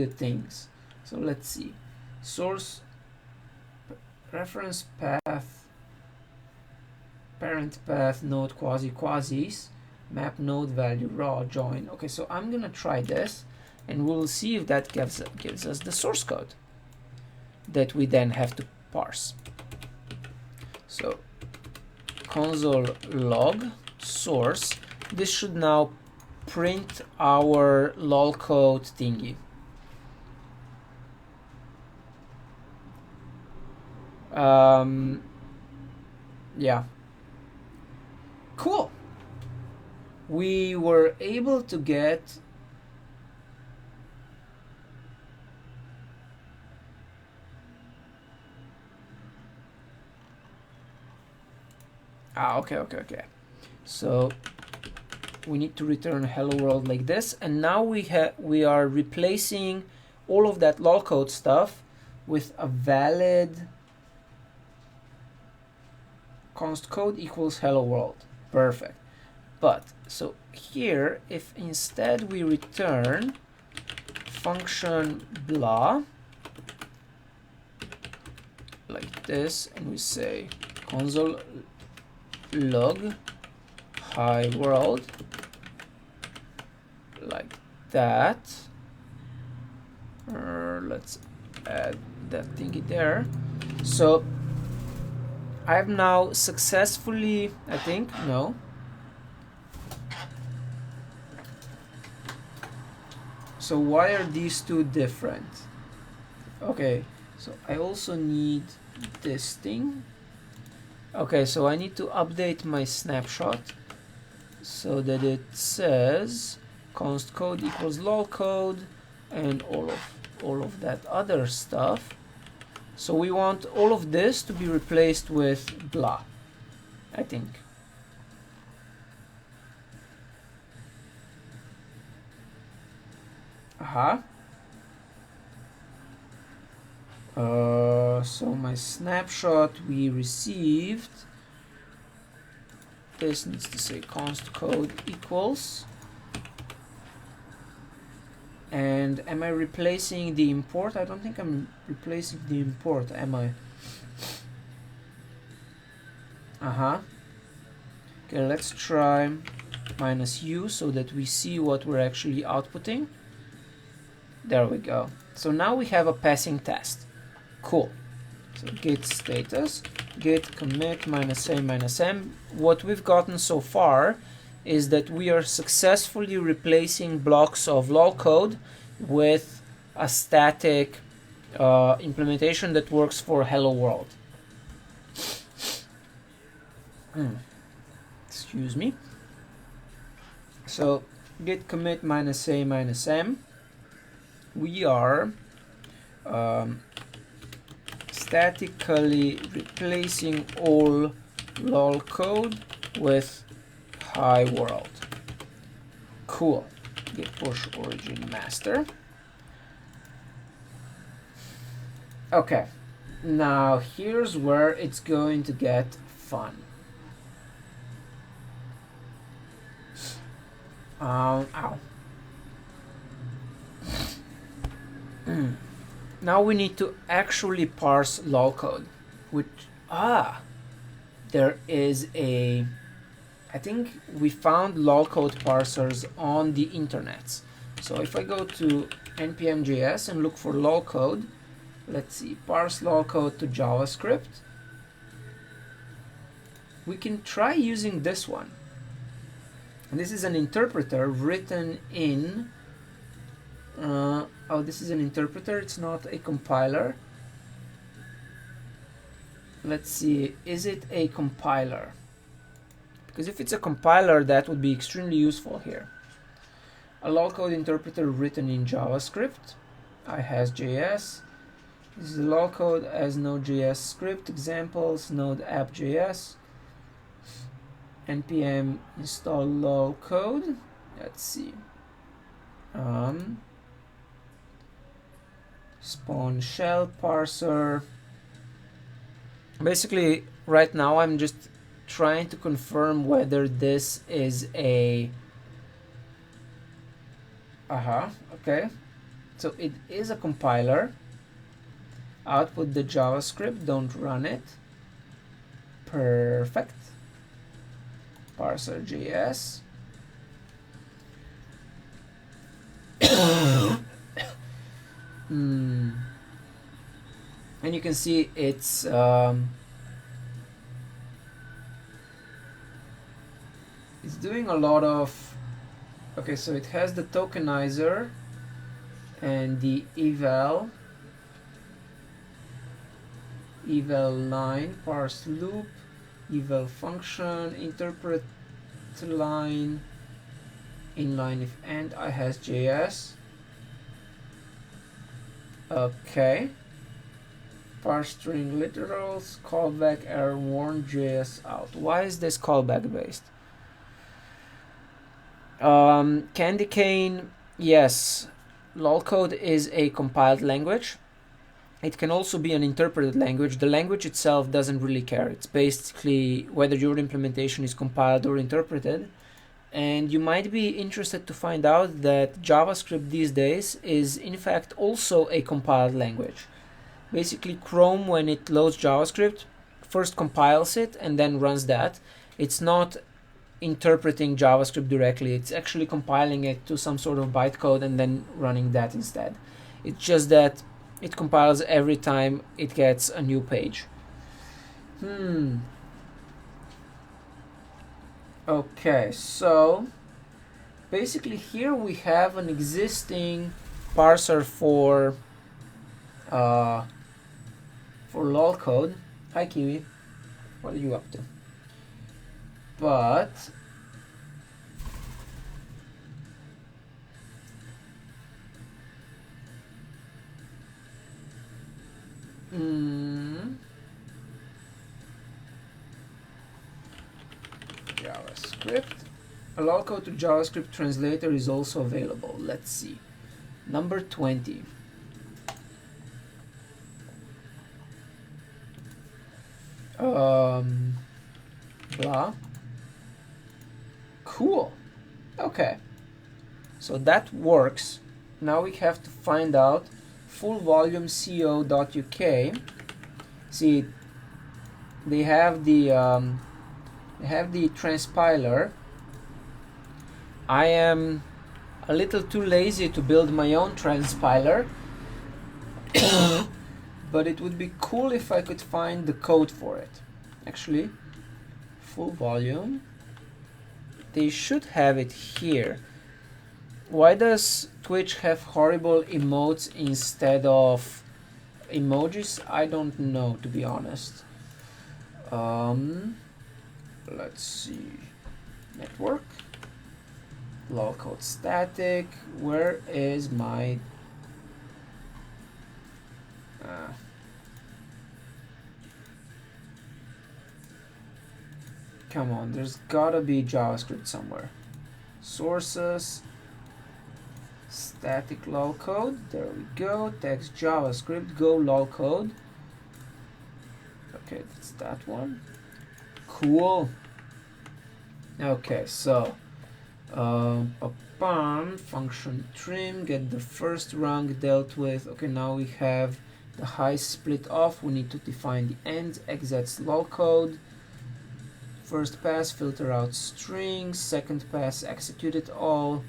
things. So let's see. Source reference path, parent path, node quasis, map node value raw join. Okay, so I'm gonna try this, and we'll see if that gives us the source code that we then have to parse. So console log source. This should now print our LOLCODE thingy. Yeah. Cool. We were able to get okay. So we need to return hello world like this, and now we are replacing all of that LOLCODE stuff with a valid const code equals hello world. Perfect. But so here, if instead we return function blah like this, and we say console log hi world like that, let's add that thingy there. So I've now successfully, I think, no. So why are these two different? Okay, so I also need this thing. Okay, so I need to update my snapshot so that it says const code equals LOLCODE and all of that other stuff. So we want all of this to be replaced with blah, I think. Aha. So my snapshot we received, this needs to say const code equals, and am I replacing the import? I don't think I'm replacing the import, am I? Okay, let's try -u so that we see what we're actually outputting. There we go. So now we have a passing test. Cool. So git status, git commit -a-m. What we've gotten so far is that we are successfully replacing blocks of LOLCODE with a static implementation that works for hello world. Excuse me. So git commit -a -m. We are statically replacing all LOLCODE with hi world. Cool. Git push origin master. Okay, now here's where it's going to get fun. Ow. Now we need to actually parse LOLCODE, which, there is a, I think we found LOLCODE parsers on the internet. So if I go to npm.js and look for LOLCODE, let's see, parse LOLCODE to JavaScript, we can try using this one. And this is an interpreter written in, oh, this is an interpreter, it's not a compiler. Let's see, is it a compiler? Because if it's a compiler, that would be extremely useful here. A LOLCODE interpreter written in JavaScript. I has JS. This is LOLCODE as Node.js script examples, Node app.js. npm install LOLCODE. Let's see. Spawn shell parser. Basically, right now I'm just trying to confirm whether this is a okay, so it is a compiler. Output the JavaScript, don't run it. Perfect. Parser JS. And you can see it's doing a lot of, okay, so it has the tokenizer and the eval line, parse loop, eval function, interpret line, inline if and I has JS. Okay. Parse string literals, callback error warn JS out. Why is this callback based? Candy cane, yes, LOLCODE is a compiled language. It can also be an interpreted language. The language itself doesn't really care. It's basically whether your implementation is compiled or interpreted. And you might be interested to find out that JavaScript these days is in fact also a compiled language. Basically, Chrome, when it loads JavaScript, first compiles it and then runs that. It's not interpreting JavaScript directly. It's actually compiling it to some sort of bytecode and then running that instead. It's just that it compiles every time it gets a new page. Okay, so basically here we have an existing parser for LOLCODE. Hi Kiwi, what are you up to? But JavaScript. A LOLCODE to JavaScript translator is also available. Let's see. Number 20. Blah. Cool. Okay. So that works. Now we have to find out full volume co.uk. See, they have the transpiler. I am a little too lazy to build my own transpiler, but it would be cool if I could find the code for it. Actually, full volume. They should have it here. Why does Twitch have horrible emotes instead of emojis? I don't know, to be honest. Let's see. Network. LOLCODE static. Where is my... come on, there's gotta be JavaScript somewhere. Sources. Static LOLCODE. There we go. Text JavaScript. Go LOLCODE. Okay, that's that one. Cool. Okay, so function trim, get the first rank dealt with. Okay, now we have the high split off. We need to define the ends. Exits LOLCODE. First pass, filter out strings. Second pass, execute it all.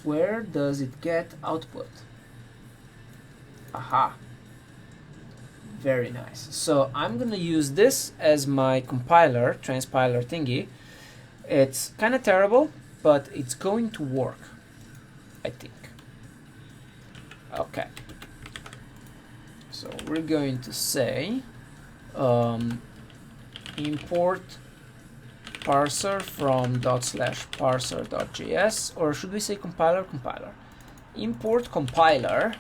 Where does it get output? Aha. Very nice. So I'm gonna use this as my compiler, transpiler thingy. It's kind of terrible, but it's going to work, I think. Okay. So we're going to say import parser from /parser.js, or should we say compiler? Import compiler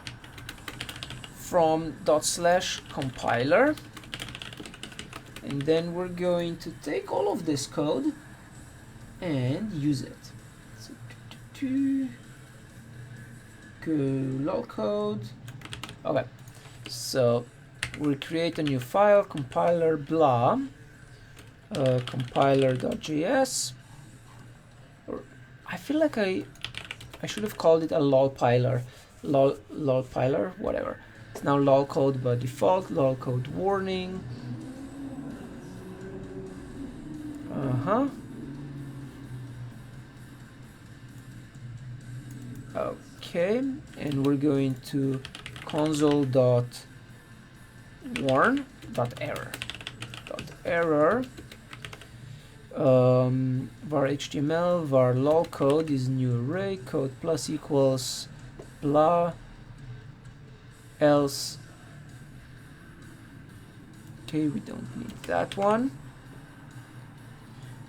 from /compiler, and then we're going to take all of this code and use it. So go LOLCODE. Okay, so we'll create a new file, compiler blah, compiler.js, or I feel like I should have called it a lolpiler, lolpiler, whatever. It's now LOLCODE by default. LOLCODE warning. Okay, and we're going to console.warn.error. Var HTML, var LOLCODE is new array, code plus equals blah, else. Okay, we don't need that one.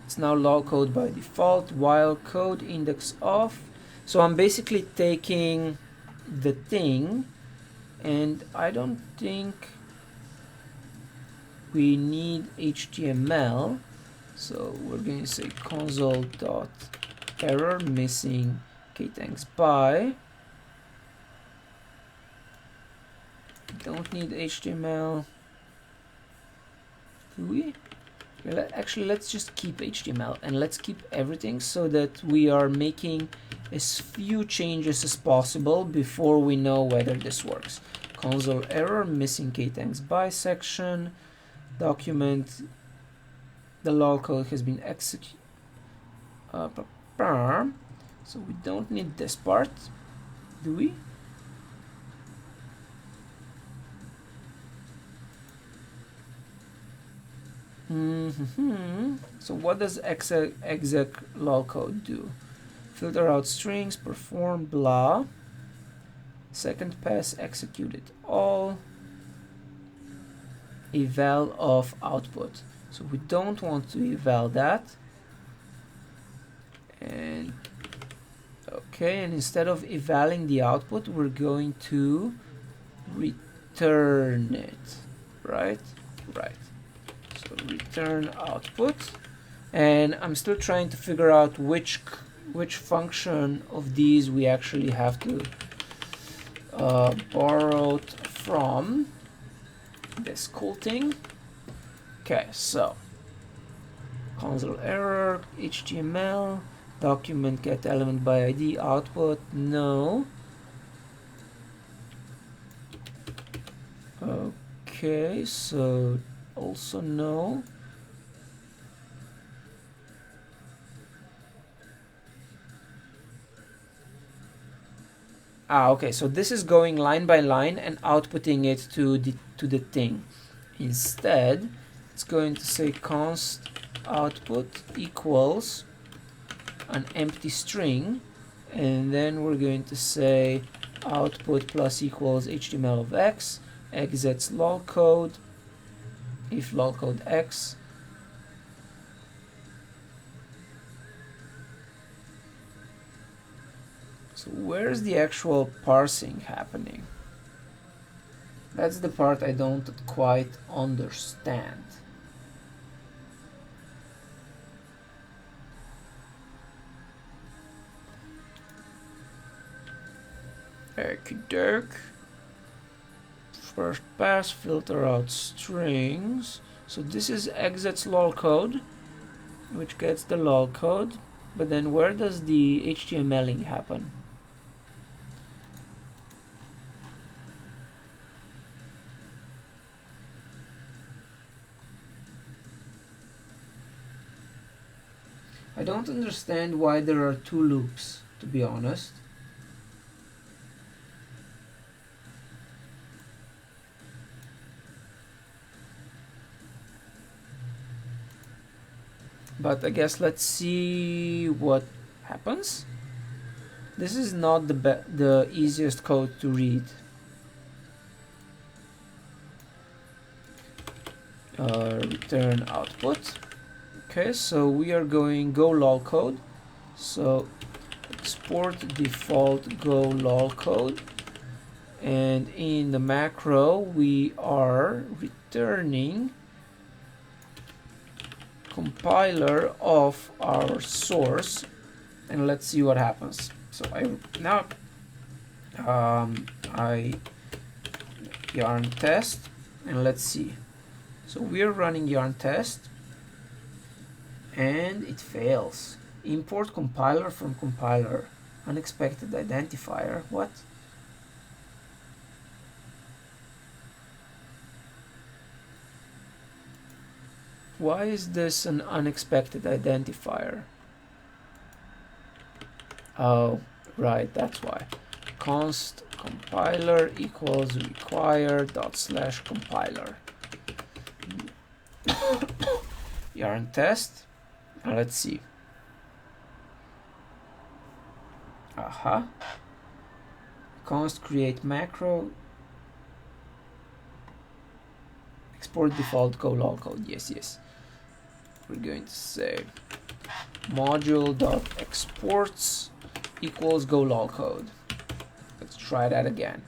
It's now LOLCODE by default, while code index off. So I'm basically taking the thing, and I don't think we need HTML. So we're going to say console.error missing thanks by. Don't need HTML. Do we? Actually, let's just keep HTML, and let's keep everything so that we are making as few changes as possible before we know whether this works. Console error missing thanks by section. Document the LOLCODE has been executed. So we don't need this part, do we? So what does exec LOLCODE do? Filter out strings, perform blah. Second pass, execute it all. Eval of output. So we don't want to eval that. And okay, and instead of evaling the output, we're going to return it. Right? Right. So return output. And I'm still trying to figure out which function of these we actually have to borrow from. This cool thing. Okay, so console error, HTML, document get element by ID, output, no. Okay, so also no. Okay, so this is going line by line and outputting it to the thing. Instead, it's going to say const output equals an empty string, and then we're going to say output plus equals HTML of x, exits lolcode, if lolcode x. So where's the actual parsing happening? That's the part I don't quite understand. Okey-doke. First pass, filter out strings. So this is exits lolcode, which gets the lolcode. But then where does the HTMLing happen? I don't understand why there are two loops, to be honest. But I guess let's see what happens. This is not the easiest code to read. Return output. Okay, so we are going go lolcode. So export default go lolcode, and in the macro we are returning compiler of our source, and let's see what happens. So I yarn test, and let's see. So we're running yarn test and it fails. Import compiler from compiler. Unexpected identifier. What? Why is this an unexpected identifier? Oh, right, that's why. Const compiler equals require dot slash compiler. Yarn test. Now let's see. Aha. Const create macro. Export default go lolcode. Yes. We're going to say module.exports equals go lolcode. Let's try that again.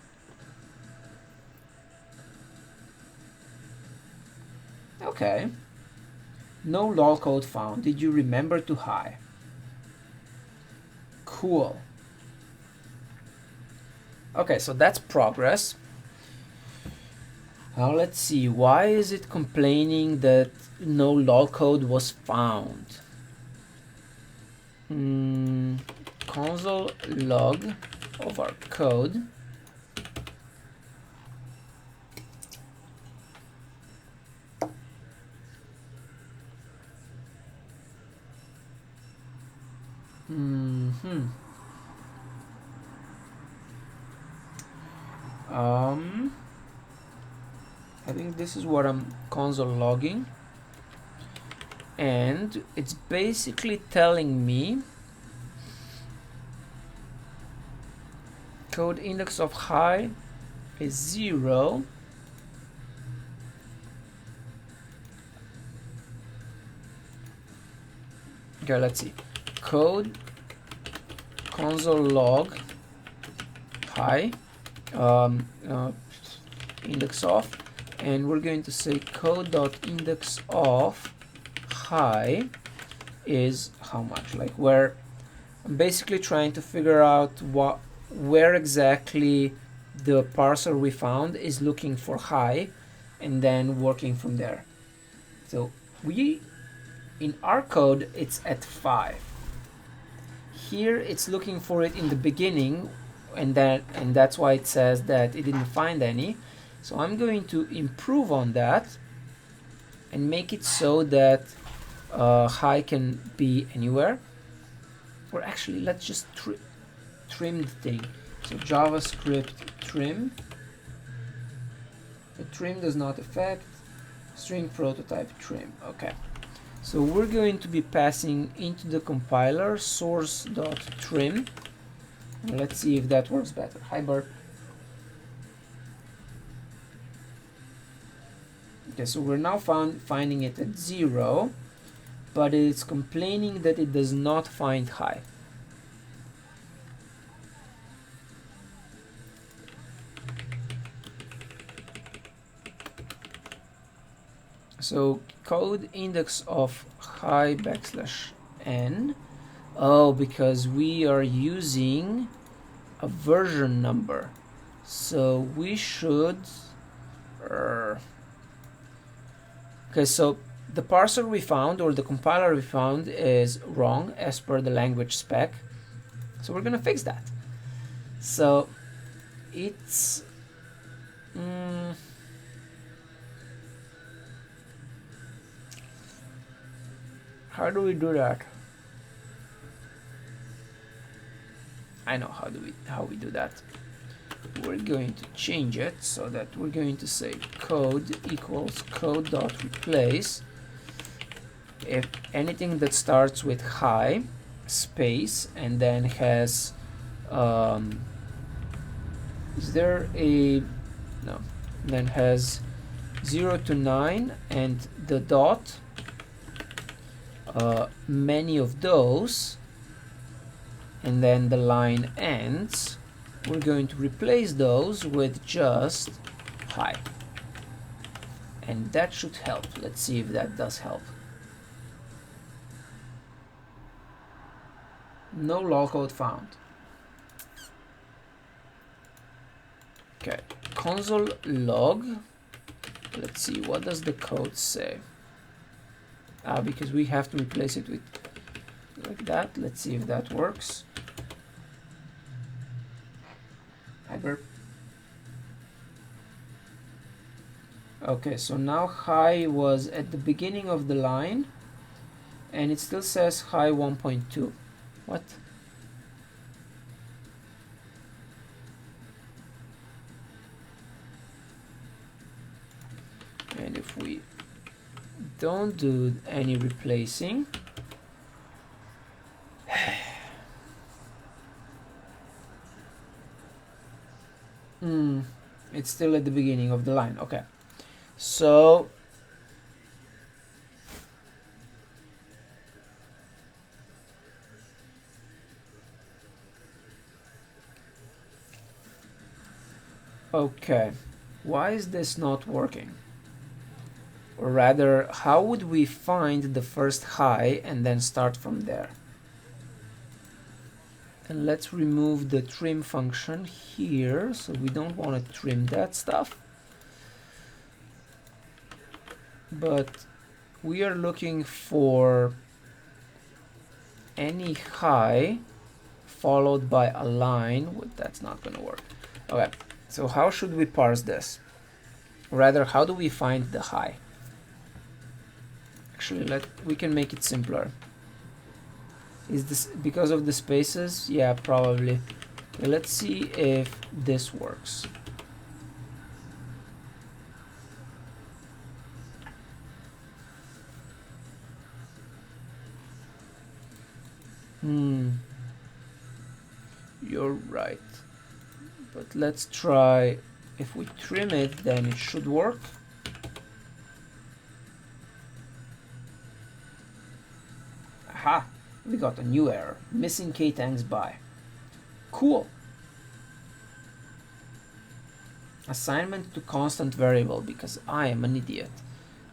Okay. No lolcode found. Did you remember to hide? Cool. Okay, so that's progress. Now let's see. Why is it complaining that no lolcode was found? Console log of our code. I think this is what I'm console logging, and it's basically telling me code index of high is 0. Okay, let's see. Code console log high index of, and we're going to say code.index of high is how much, like where. I'm basically trying to figure out where exactly the parser we found is looking for high, and then working from there. So in our code it's at 5. Here it's looking for it in the beginning, and that's why it says that it didn't find any. So I'm going to improve on that and make it so that high can be anywhere. Or actually, let's just trim the thing. So JavaScript trim. The trim does not affect string prototype trim. Okay. So we're going to be passing into the compiler source.trim. Let's see if that works better. Hi, Bert. Okay, so we're now finding it at 0, but it's complaining that it does not find high. So code index of high \n. Oh, because we are using a version number. So we should... okay, so the parser we found, or the compiler we found, is wrong as per the language spec. So we're gonna fix that. So it's... how do we do that? I know how we do that. We're going to change it so that we're going to say code equals code.replace if anything that starts with high space and then has is there a no then has 0 to 9 and the dot, many of those, and then the line ends. We're going to replace those with just high, and that should help. Let's see if that does help. No LOLCODE found. Okay, console log. Let's see, what does the code say? Because we have to replace it with like that. Let's see if that works. Okay, so now high was at the beginning of the line and it still says high 1.2. What? And if we don't do any replacing, it's still at the beginning of the line. Okay, so okay, why is this not working? Or rather, how would we find the first high and then start from there? And let's remove the trim function here, so we don't want to trim that stuff. But we are looking for any high followed by a line. That's not going to work. Okay, so how should we parse this? Rather, how do we find the high? Actually, we can make it simpler. Is this because of the spaces? Yeah, probably. Okay, let's see if this works. You're right. But let's try, if we trim it, then it should work. Aha! We got a new error. Missing k-tanks by. Cool. Assignment to constant variable, because I am an idiot.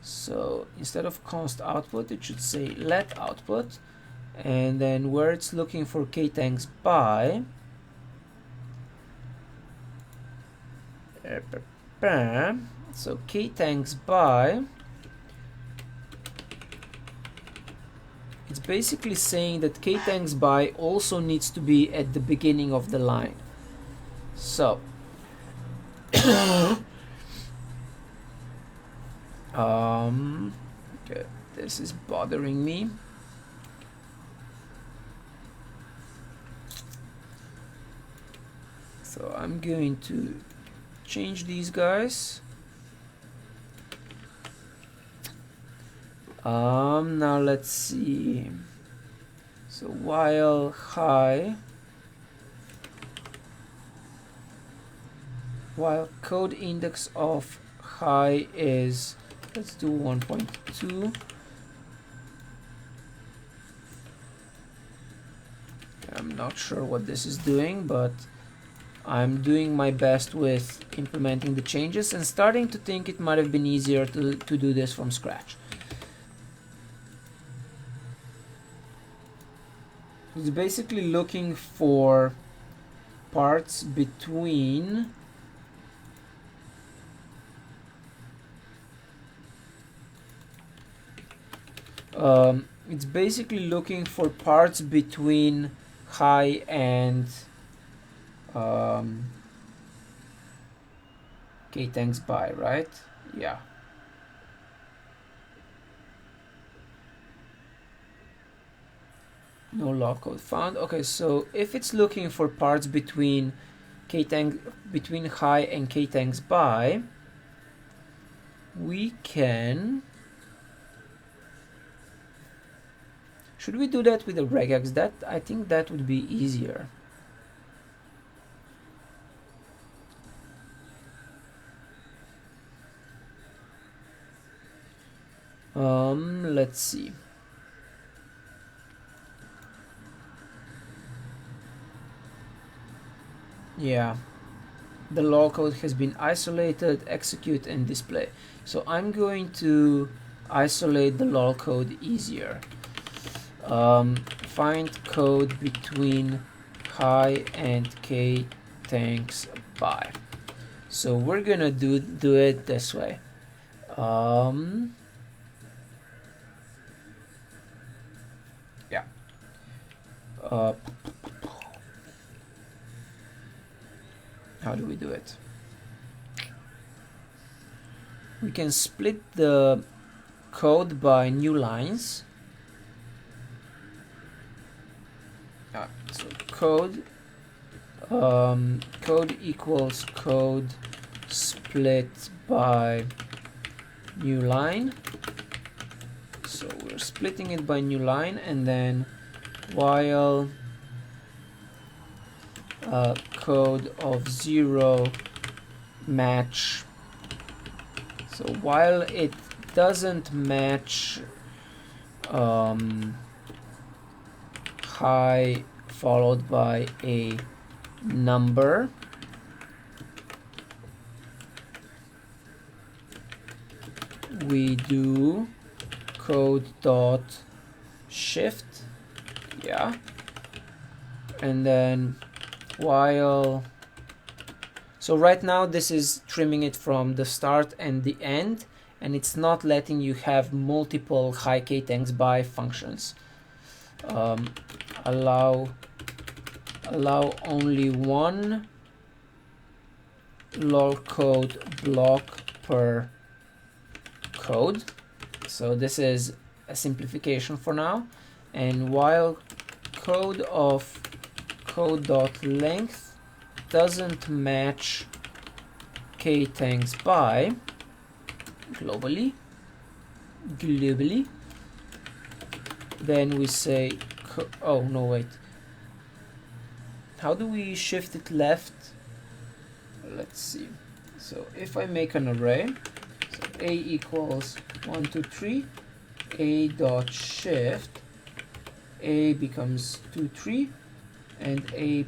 So instead of const output, it should say let output, and then where it's looking for k-tanks by, so k-tanks by, it's basically saying that k-tanks by also needs to be at the beginning of the line. So okay, this is bothering me. So I'm going to change these guys. Now let's see. So while code index of high is, let's do 1.2. I'm not sure what this is doing, but I'm doing my best with implementing the changes and starting to think it might have been easier to do this from scratch. It's basically looking for parts between it's basically looking for parts between high and okay, thanks, bye, right? Yeah. No LOLCODE found. Okay, so if it's looking for parts between between high and k thanks by, we can. Should we do that with a regex? That I think that would be easier. Let's see. Yeah, the LOLCODE has been isolated, execute, and display. So I'm going to isolate the LOLCODE easier. Find code between high and k thanks bye. So we're gonna do it this way. Yeah. How do we do it? We can split the code by new lines. So code equals code split by new line. So we're splitting it by new line, and then while code of 0 match. So while it doesn't match high followed by a number, we do code dot shift, yeah, and then while, so right now this is trimming it from the start and the end, and it's not letting you have multiple high k thanks by functions. Allow only one LOLCODE block per code. So this is a simplification for now. And while code of code.length doesn't match k thanks by globally, then we say, oh no, wait, how do we shift it left? Let's see. So if I make an array, so a equals 1 2 3, a dot shift, a becomes 2 3, and a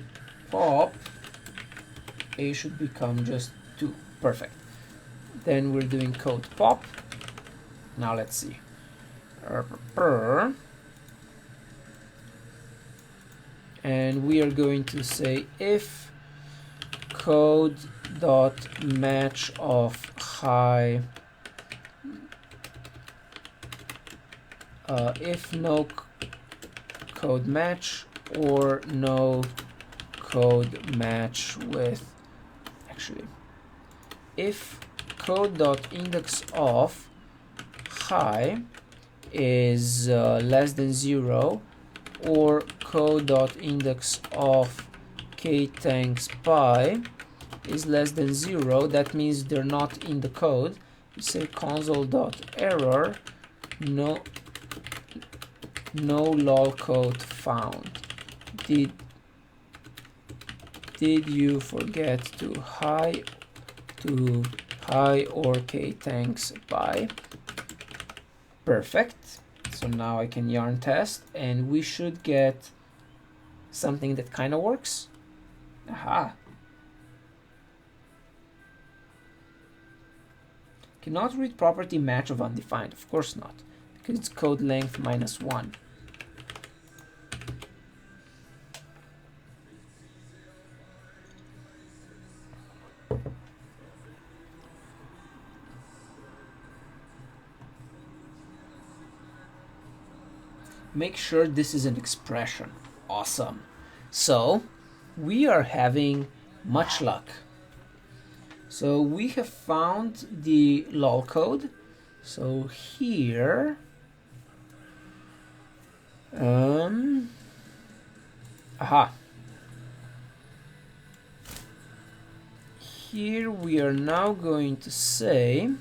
pop, a should become just 2. Perfect. Then we're doing code pop. Now let's see. And we are going to say if code dot match of high, if no code match or no code match with, actually, if code dot index of high is less than 0, or code dot index of k thanks by is less than 0, that means they're not in the code. You say console dot error no lolcode found. Did you forget to hi or k thanks bye? Perfect. So now I can yarn test and we should get something that kind of works. Aha. Cannot read property match of undefined. Of course not, because it's code length -1. Make sure this is an expression. Awesome. So we are having much luck. So we have found the LOLCODE. So here, aha. Here we are now going to say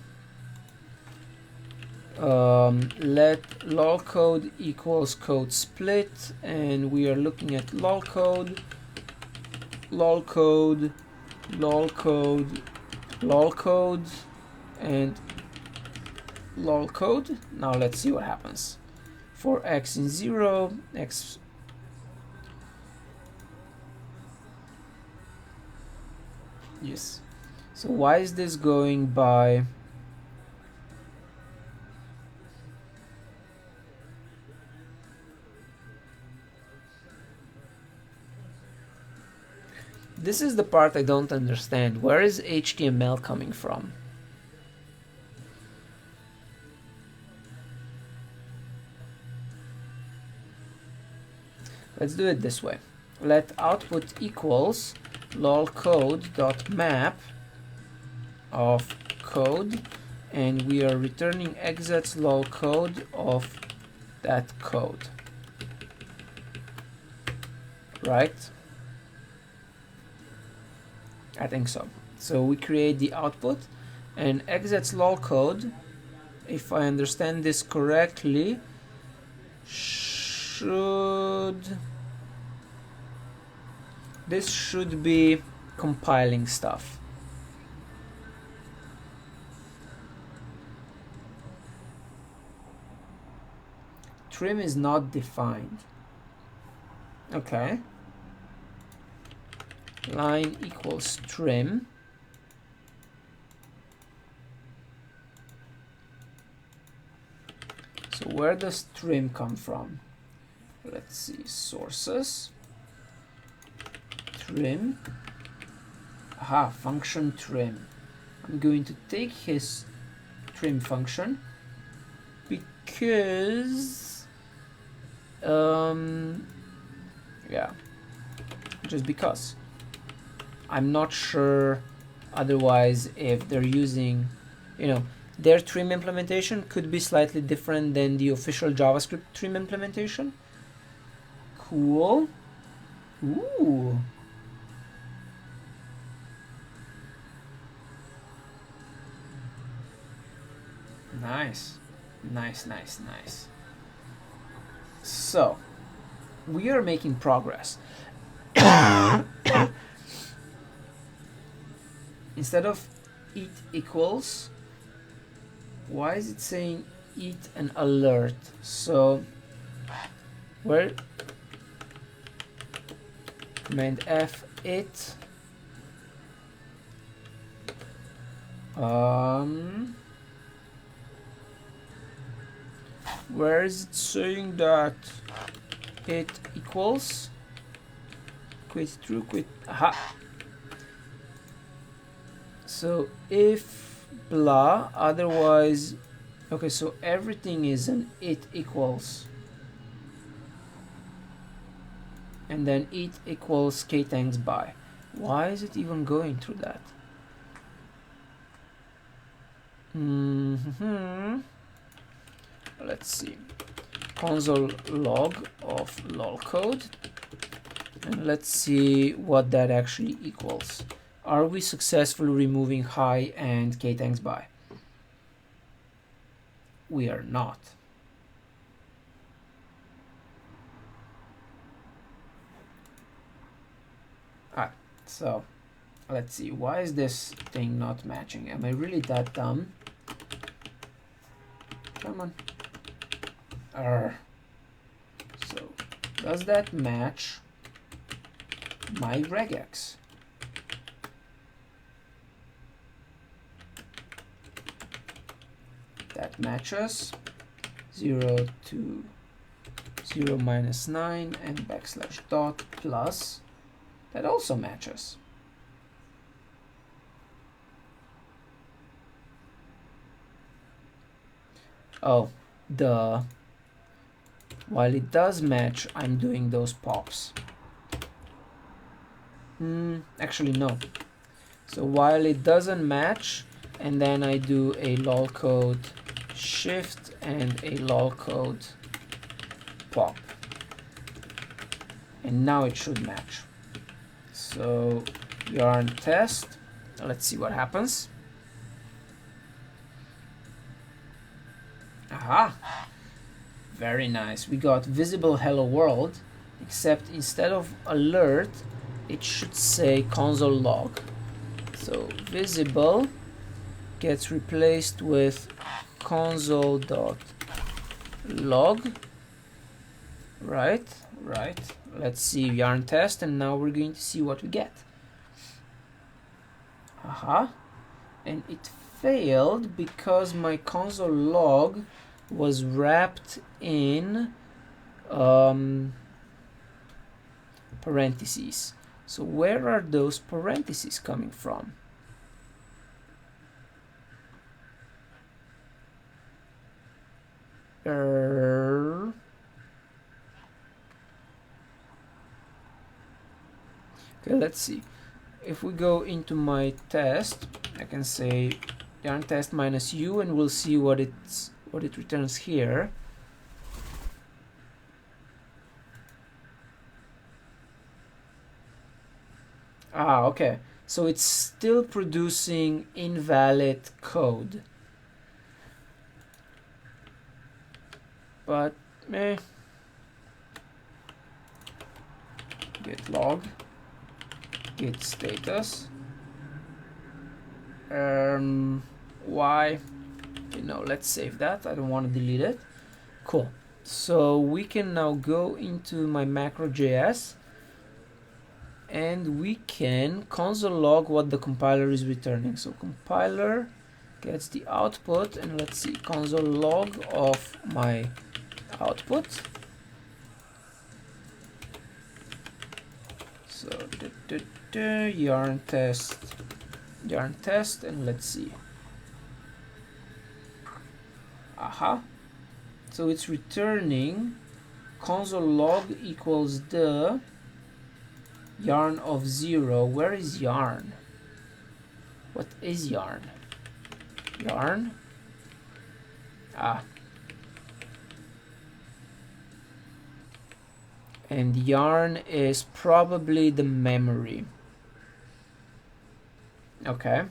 let LOLCODE equals code split, and we are looking at LOLCODE, LOLCODE, LOLCODE, LOLCODE, and LOLCODE. Now let's see what happens. For x in 0, x yes. So why is this going by this is the part I don't understand. Where is HTML coming from? Let's do it this way. Let output equals lolcode.map of code, and we are returning exits lolcode of that code. Right? I think so. So we create the output, and exits lolcode, if I understand this correctly, this should be compiling stuff. Trim is not defined. Okay. Line equals trim. So where does trim come from? Let's see, sources, trim, aha, function trim. I'm going to take his trim function because, yeah, just because. I'm not sure otherwise if they're using, their trim implementation could be slightly different than the official JavaScript trim implementation. Cool. Ooh. Nice. Nice, nice, nice. So, we are making progress. Instead of it equals, why is it saying it and alert? So, where? Command F it. Where is it saying that it equals? Quit true, quit. Aha. So if blah, otherwise, okay, so everything is an it equals. And then it equals k thanks by. Why is it even going through that? Let's see. Console log of lolcode. And let's see what that actually equals. Are we successfully removing hi and k thanks by? We are not. So let's see, why is this thing not matching? Am I really that dumb? Come on. So does that match my regex? That matches 0 to 0 minus 9 and backslash dot plus. That also matches. Oh, duh. While it does match, I'm doing those pops. Actually, no. So while it doesn't match, and then I do a LOLCODE shift and a LOLCODE pop. And now it should match. So yarn test. Let's see what happens. Aha! Very nice. We got visible hello world, except instead of alert, it should say console log. So visible gets replaced with console.log. Right. Let's see yarn test, and now we're going to see what we get. Aha. And it failed because my console log was wrapped in parentheses. So where are those parentheses coming from? Okay, let's see. If we go into my test, I can say yarn test minus u, and we'll see what it returns here. Ah, okay. So it's still producing invalid code. But git log, git status. Why? Let's save that. I don't want to delete it. Cool. So we can now go into my macro.js, and we can console log what the compiler is returning. So compiler gets the output, and let's see, console log of my output. So yarn test, and let's see. Aha. So it's returning console log equals the yarn of 0. Where is yarn? What is yarn? Yarn? Ah. And yarn is probably the memory. Okay.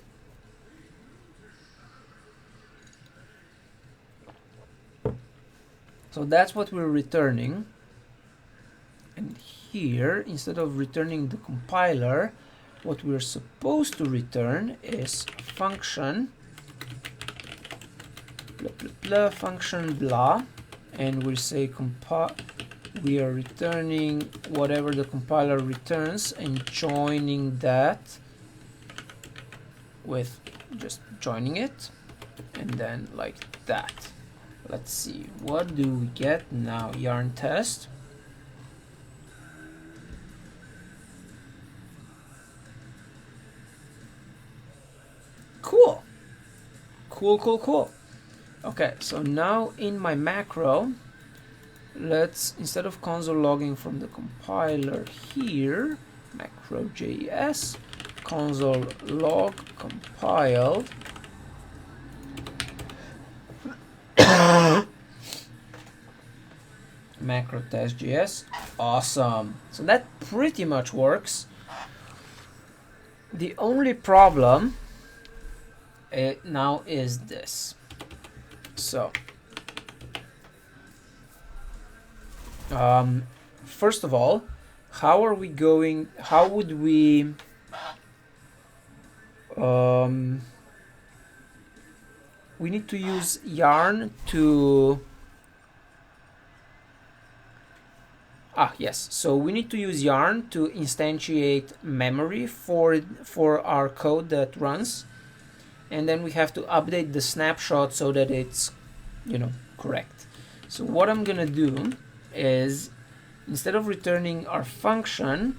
So that's what we're returning. And here, instead of returning the compiler, what we're supposed to return is a function, blah, blah, blah, function blah, and we'll say we are returning whatever the compiler returns and joining that with just joining it, and then like that. Let's see, what do we get now? Yarn test. Cool. Cool. Okay, so now in my macro, let's, instead of console logging from the compiler here, macro.js, console log compiled macro test.js. Awesome. So that pretty much works. The only problem now is this. So first of all, how would we we need to use yarn to yes, so we need to use yarn to instantiate memory for our code that runs, and then we have to update the snapshot so that it's, correct. So what I'm gonna do is, instead of returning our function,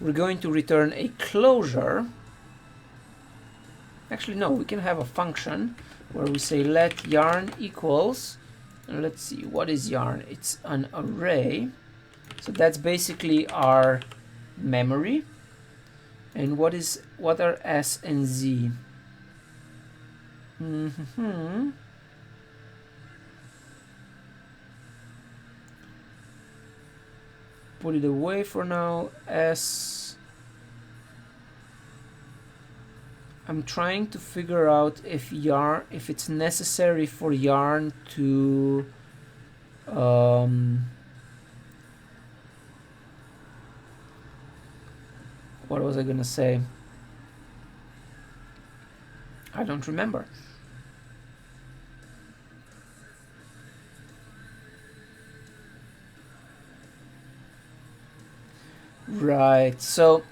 we're going to return a closure. Actually, no, we can have a function where we say let yarn equals, and let's see, what is yarn? It's an array. So that's basically our memory. And what are S and Z? Put it away for now. S. I'm trying to figure out if it's necessary for yarn to what was I gonna say? I don't remember. Right, so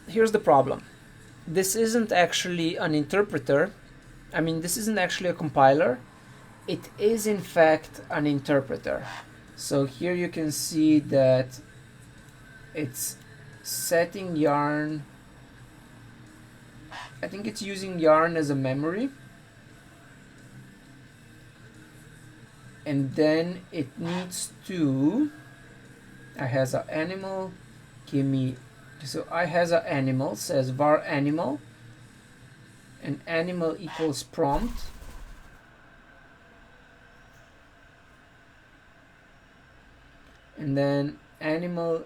here's the problem. This isn't actually an interpreter. I mean, this isn't actually a compiler. It is in fact an interpreter. So here you can see that it's setting yarn. I think it's using yarn as a memory. And then it needs to, I has an animal, give me, so I has an animal, says var animal, and animal equals prompt. And then animal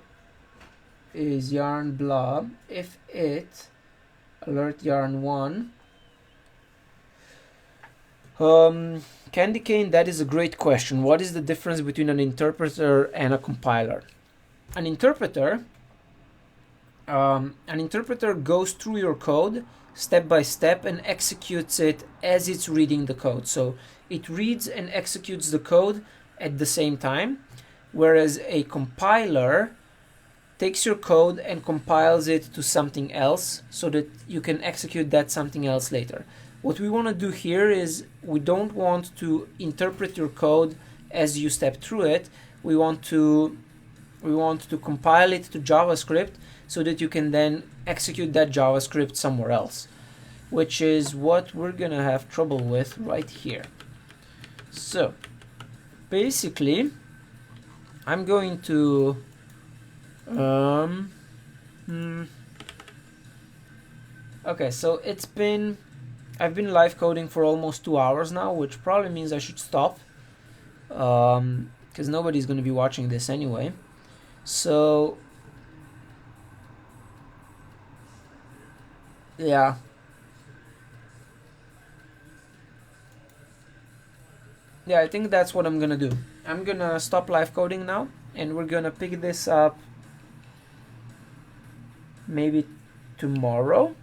is yarn blob, if it, alert yarn 1. Candy Cane, that is a great question. What is the difference between an interpreter and a compiler? An interpreter goes through your code step by step and executes it as it's reading the code. So it reads and executes the code at the same time, whereas a compiler takes your code and compiles it to something else so that you can execute that something else later. What we want to do here is we don't want to interpret your code as you step through it. We want to compile it to JavaScript so that you can then execute that JavaScript somewhere else, which is what we're gonna have trouble with right here. So basically, I'm going to okay, so I've been live coding for almost 2 hours now, which probably means I should stop, because nobody's going to be watching this anyway. So yeah, I think that's what I'm gonna do. I'm gonna stop live coding now, and we're gonna pick this up maybe tomorrow.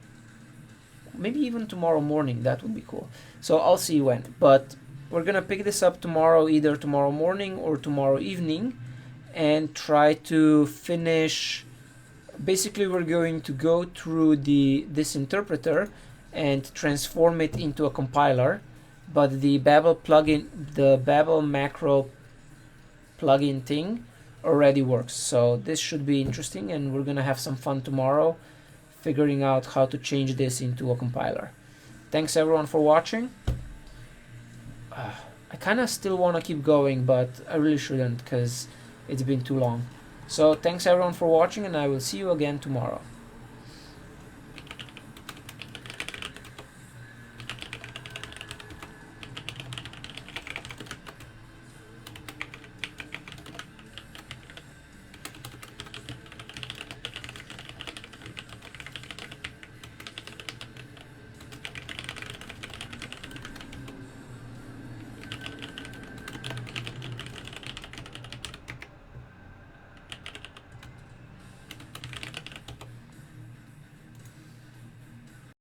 Maybe even tomorrow morning. That would be cool. So I'll see when. But we're gonna pick this up tomorrow, either tomorrow morning or tomorrow evening, and try to finish. Basically, we're going to go through this interpreter and transform it into a compiler. But the Babel plugin, the Babel macro plugin thing, already works. So this should be interesting, and we're gonna have some fun tomorrow figuring out how to change this into a compiler. Thanks everyone for watching. I kind of still want to keep going, but I really shouldn't because it's been too long. So thanks everyone for watching, and I will see you again tomorrow.